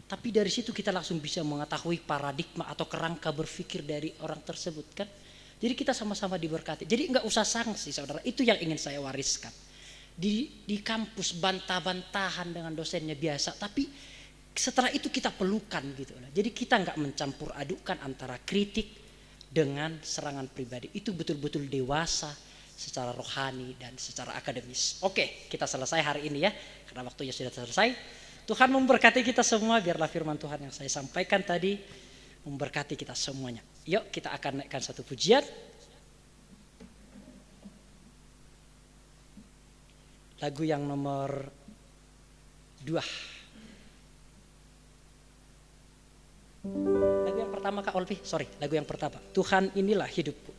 tapi dari situ kita langsung bisa mengetahui paradigma atau kerangka berpikir dari orang tersebut kan. Jadi kita sama-sama diberkati. Jadi enggak usah sanksi saudara. Itu yang ingin saya wariskan. Di kampus bantah-bantahan dengan dosennya biasa. Tapi setelah itu kita pelukan gitu. Jadi kita nggak mencampur adukan antara kritik dengan serangan pribadi. Itu betul-betul dewasa secara rohani dan secara akademis. Oke, kita selesai hari ini ya, karena waktunya sudah selesai. Tuhan memberkati kita semua, biarlah firman Tuhan yang saya sampaikan tadi memberkati kita semuanya. Yuk kita akan naikkan satu pujian. Lagu yang nomor 2. Lagu yang pertama Kak Olvi, lagu yang pertama. Tuhan inilah hidupku.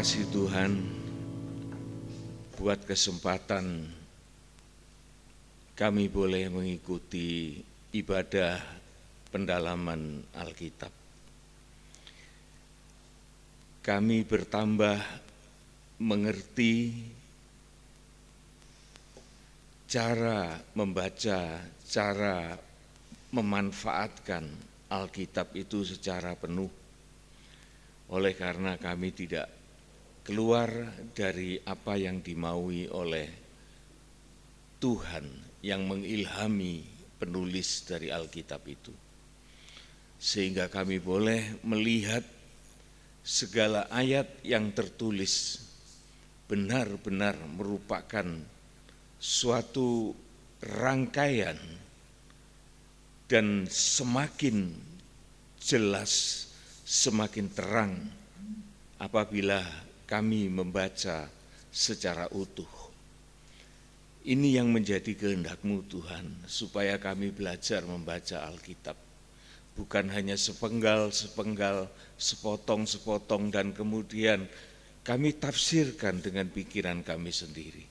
kasih Tuhan buat kesempatan kami boleh mengikuti ibadah pendalaman Alkitab. Kami bertambah mengerti cara membaca, cara memanfaatkan Alkitab itu secara penuh. Oleh karena kami tidak keluar dari apa yang dimaui oleh Tuhan yang mengilhami penulis dari Alkitab itu. Sehingga kami boleh melihat segala ayat yang tertulis benar-benar merupakan suatu rangkaian dan semakin jelas, semakin terang apabila kami membaca secara utuh. Ini yang menjadi kehendak-Mu Tuhan, supaya kami belajar membaca Alkitab. Bukan hanya sepenggal-sepenggal, sepotong-sepotong, dan kemudian kami tafsirkan dengan pikiran kami sendiri.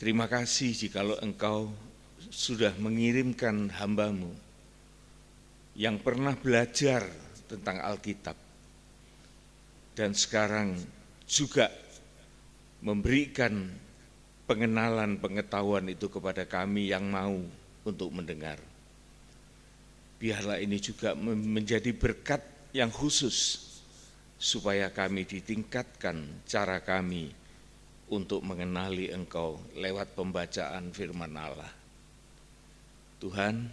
Terima kasih jikalau Engkau sudah mengirimkan hamba-Mu yang pernah belajar tentang Alkitab dan sekarang juga memberikan pengenalan pengetahuan itu kepada kami yang mau untuk mendengar. biarlah ini juga menjadi berkat yang khusus, supaya kami ditingkatkan cara kami untuk mengenali Engkau lewat pembacaan firman Allah. Tuhan,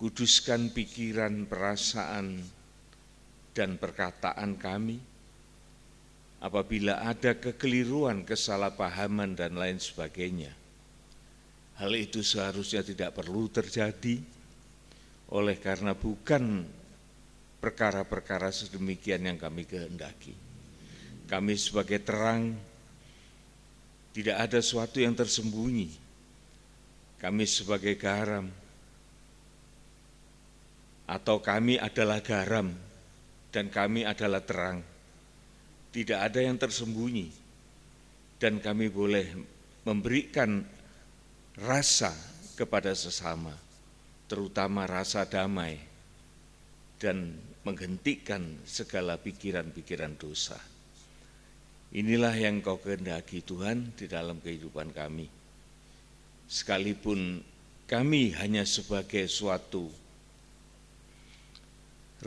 kuduskan pikiran, perasaan, dan perkataan kami. Apabila ada kekeliruan, kesalahpahaman, dan lain sebagainya, hal itu seharusnya tidak perlu terjadi, oleh karena bukan perkara-perkara sedemikian yang kami kehendaki. Kami sebagai terang, tidak ada sesuatu yang tersembunyi. Kami sebagai garam, atau kami adalah garam, dan kami adalah terang. Tidak ada yang tersembunyi, dan kami boleh memberikan rasa kepada sesama, terutama rasa damai, dan menghentikan segala pikiran-pikiran dosa. Inilah yang Kau kehendaki Tuhan di dalam kehidupan kami. Sekalipun kami hanya sebagai suatu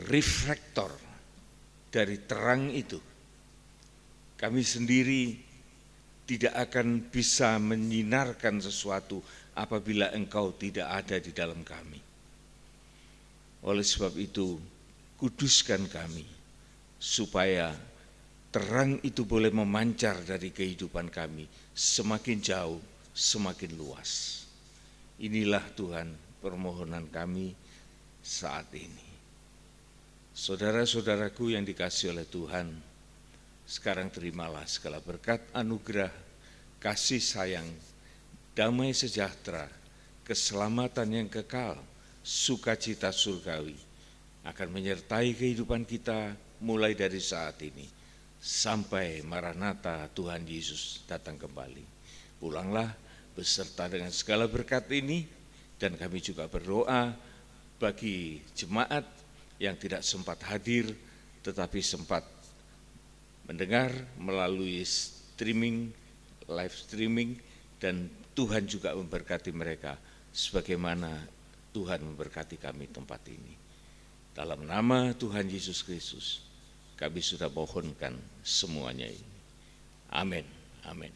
reflektor dari terang itu, kami sendiri tidak akan bisa menyinarkan sesuatu apabila Engkau tidak ada di dalam kami. Oleh sebab itu, kuduskan kami, supaya terang itu boleh memancar dari kehidupan kami, semakin jauh, semakin luas. Inilah Tuhan permohonan kami saat ini. Saudara-saudaraku yang dikasihi oleh Tuhan, sekarang terimalah segala berkat anugerah, kasih sayang, damai sejahtera, keselamatan yang kekal, sukacita surgawi akan menyertai kehidupan kita mulai dari saat ini sampai Maranatha Tuhan Yesus datang kembali. Pulanglah beserta dengan segala berkat ini, dan kami juga berdoa bagi jemaat yang tidak sempat hadir tetapi sempat mendengar melalui streaming, live streaming, dan Tuhan juga memberkati mereka sebagaimana Tuhan memberkati kami tempat ini. Dalam nama Tuhan Yesus Kristus, kami sudah mohonkan semuanya ini. Amin. Amin.